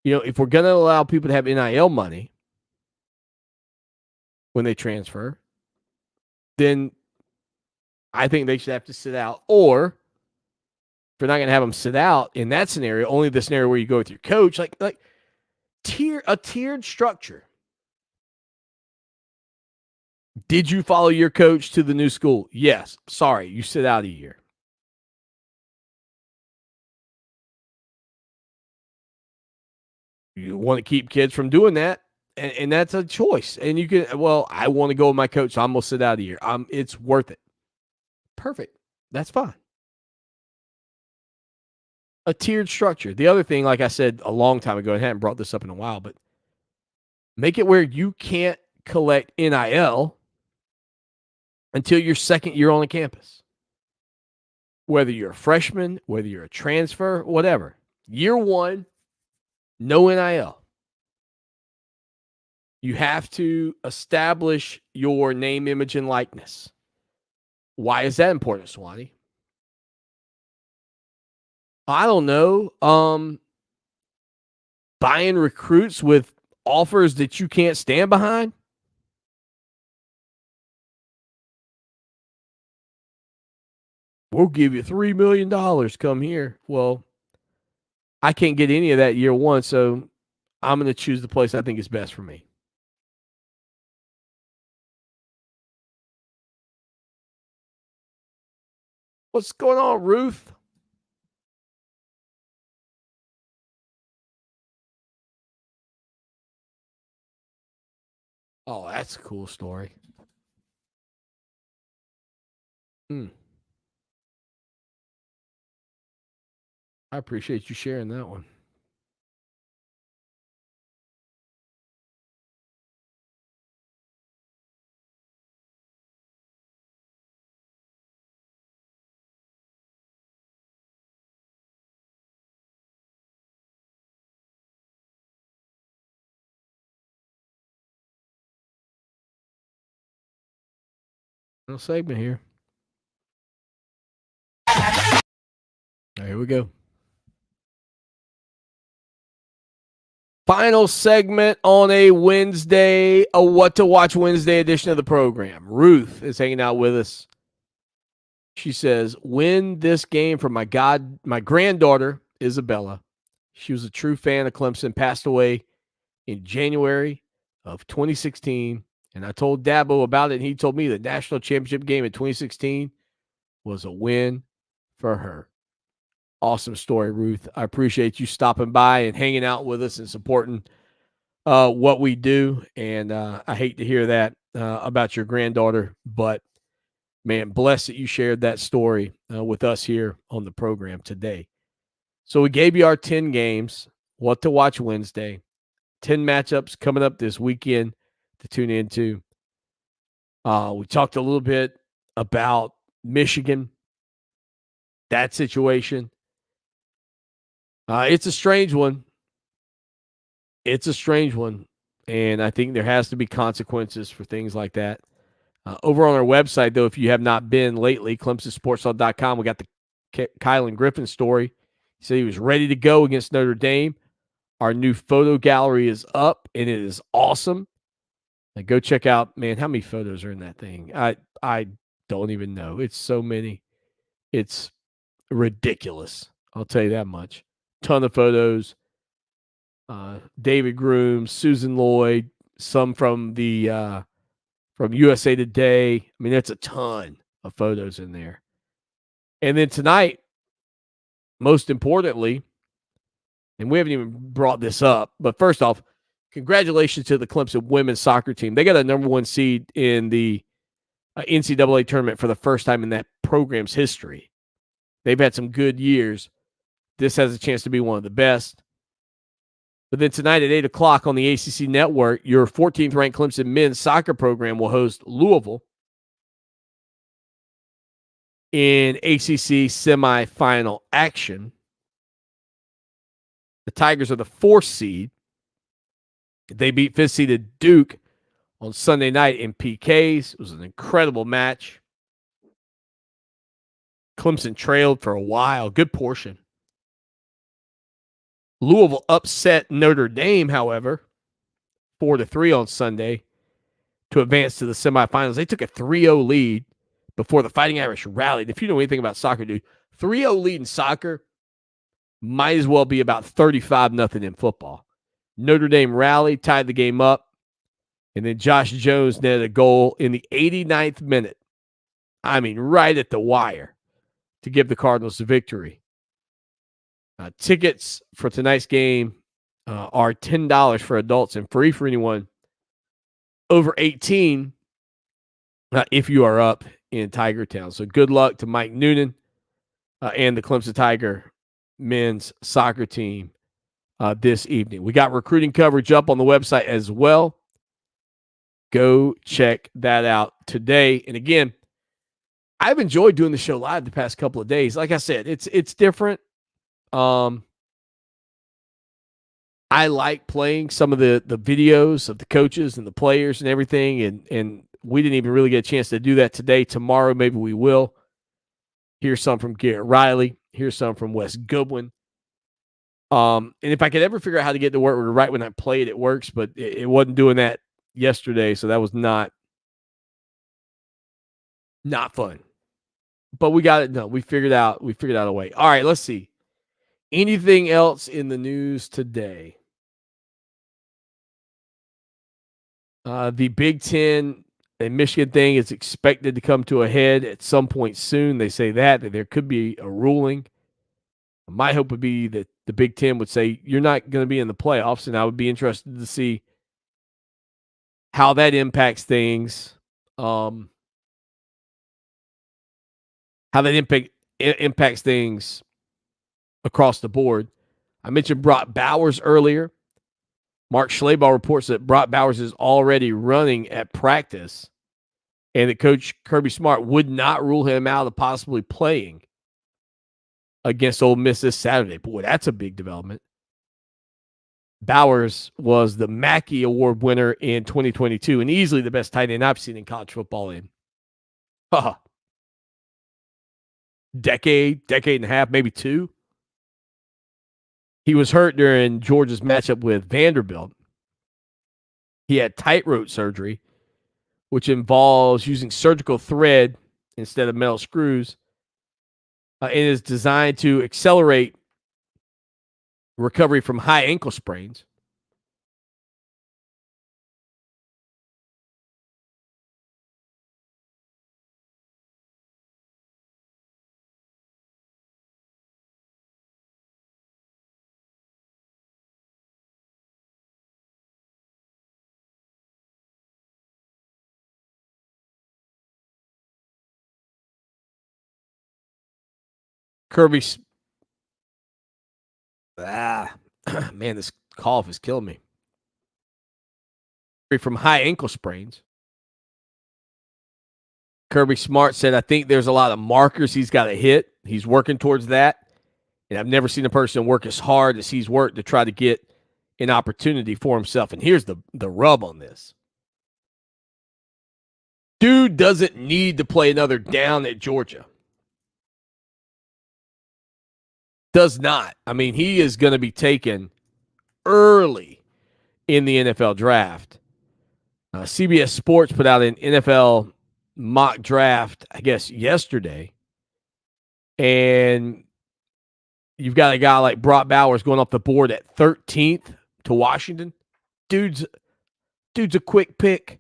if we're going to allow people to have NIL money when they transfer, then I think they should have to sit out. Or if you're not going to have them sit out in that scenario, only the scenario where you go with your coach, like a tiered structure. Did you follow your coach to the new school? Yes. Sorry, you sit out a year. You want to keep kids from doing that, and that's a choice. And you can, I want to go with my coach, so I'm going to sit out a year. It's worth it. Perfect. That's fine. A tiered structure. The other thing, like I said a long time ago, I hadn't brought this up in a while, but make it where you can't collect NIL until your second year on the campus. Whether you're a freshman, whether you're a transfer, whatever. Year one, no NIL. You have to establish your name, image, and likeness. Why is that important, Swanny? I don't know. Buying recruits with offers that you can't stand behind? We'll give you $3 million. Come here. Well, I can't get any of that year one, so I'm going to choose the place I think is best for me. What's going on, Ruth? Oh, that's a cool story. I appreciate you sharing that one. Little segment here. Here we go. Final segment on a Wednesday, a What to Watch Wednesday edition of the program. Ruth is hanging out with us. She says, win this game for my granddaughter, Isabella. She was a true fan of Clemson, passed away in January of 2016. And I told Dabo about it, and he told me the national championship game in 2016 was a win for her. Awesome story, Ruth. I appreciate you stopping by and hanging out with us and supporting what we do. And I hate to hear that about your granddaughter, but man, blessed that you shared that story with us here on the program today. So we gave you our 10 games, what to watch Wednesday, 10 matchups coming up this weekend to tune into. We talked a little bit about Michigan, that situation. It's a strange one. It's a strange one. And I think there has to be consequences for things like that. Over on our website, though, if you have not been lately, ClemsonSportsLaw.com, we got the Kylan Griffin story. He said he was ready to go against Notre Dame. Our new photo gallery is up, and it is awesome. Like, go check out, man, how many photos are in that thing? I don't even know. It's so many. It's ridiculous. I'll tell you that much. Ton of photos. David Groom, Susan Lloyd, some from the from USA Today. I mean, that's a ton of photos in there. And then tonight, most importantly, and we haven't even brought this up, but first off, congratulations to the Clemson women's soccer team. They got a number 1 seed in the NCAA tournament for the first time in that program's history. They've had some good years. This has a chance to be one of the best. But then tonight at 8 o'clock on the ACC Network, your 14th ranked Clemson men's soccer program will host Louisville in ACC semifinal action. The Tigers are the 4th seed. They beat 5th seeded Duke on Sunday night in PKs. It was an incredible match. Clemson trailed for a while, good portion. Louisville upset Notre Dame, however, 4-3 on Sunday to advance to the semifinals. They took a 3-0 lead before the Fighting Irish rallied. If you know anything about soccer, dude, 3-0 lead in soccer might as well be about 35-0 in football. Notre Dame rallied, tied the game up, and then Josh Jones netted a goal in the 89th minute. I mean, right at the wire to give the Cardinals the victory. Tickets for tonight's game are $10 for adults and free for anyone over 18 if you are up in Tiger Town. So good luck to Mike Noonan and the Clemson Tiger men's soccer team this evening. We got recruiting coverage up on the website as well. Go check that out today. And again, I've enjoyed doing the show live the past couple of days. Like I said, it's different. I like playing some of the videos of the coaches and the players and everything, and we didn't even really get a chance to do that today. Tomorrow, maybe we will. Here's some from Garrett Riley. Here's some from Wes Goodwin. And if I could ever figure out how to get to work right when I play it, it works, but it wasn't doing that yesterday, so that was not fun. But we got it done. We figured out a way. All right, let's see. Anything else in the news today? The Big Ten and Michigan thing is expected to come to a head at some point soon. They say that there could be a ruling. My hope would be that the Big Ten would say, you're not going to be in the playoffs, and I would be interested to see how that impacts things. How that impacts things across the board. I mentioned Brock Bowers earlier. Mark Schlabach reports that Brock Bowers is already running at practice and that Coach Kirby Smart would not rule him out of possibly playing against Ole Miss this Saturday. Boy, that's a big development. Bowers was the Mackey Award winner in 2022 and easily the best tight end I've seen in college football in decade and a half, maybe 2. He was hurt during Georgia's matchup with Vanderbilt. He had tightrope surgery, which involves using surgical thread instead of metal screws, and is designed to accelerate recovery from high ankle sprains. Kirby. Man, this cough is killing me. From high ankle sprains. Kirby Smart said, I think there's a lot of markers he's got to hit. He's working towards that. And I've never seen a person work as hard as he's worked to try to get an opportunity for himself. And here's the rub on this. Dude doesn't need to play another down at Georgia. Does not. I mean, he is going to be taken early in the NFL draft. CBS Sports put out an NFL mock draft, I guess, yesterday. And you've got a guy like Brock Bowers going off the board at 13th to Washington. Dude's a quick pick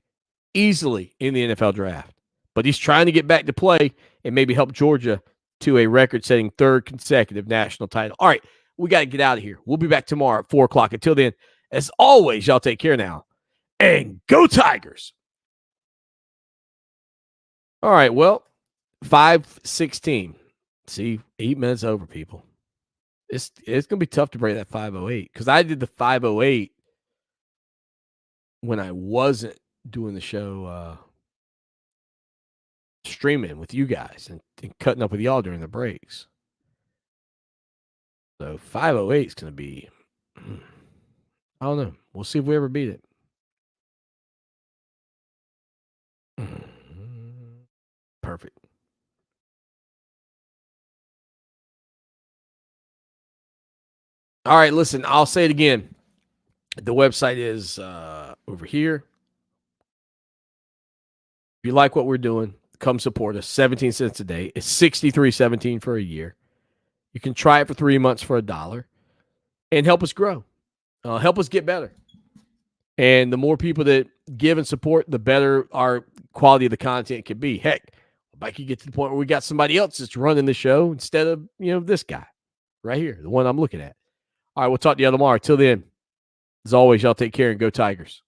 easily in the NFL draft. But he's trying to get back to play and maybe help Georgia to a record-setting third consecutive national title. All right, we got to get out of here. We'll be back tomorrow at 4 o'clock. Until then, as always, y'all take care now. And go Tigers! All right, well, 5:16. See, 8 minutes over, people. It's going to be tough to break that 5:08 because I did the 5:08 when I wasn't doing the show streaming with you guys and cutting up with y'all during the breaks. So 5:08 is going to be, I don't know. We'll see if we ever beat it. Perfect. All right, listen, I'll say it again. The website is over here. If you like what we're doing, come support us. 17 cents a day. It's $63.17 for a year. You can try it for 3 months for $1 and help us grow. Help us get better. And the more people that give and support, the better our quality of the content can be. Heck, I could get to the point where we got somebody else that's running the show instead of, this guy right here, the one I'm looking at. All right, we'll talk to you tomorrow. Till then, as always, y'all take care and go Tigers.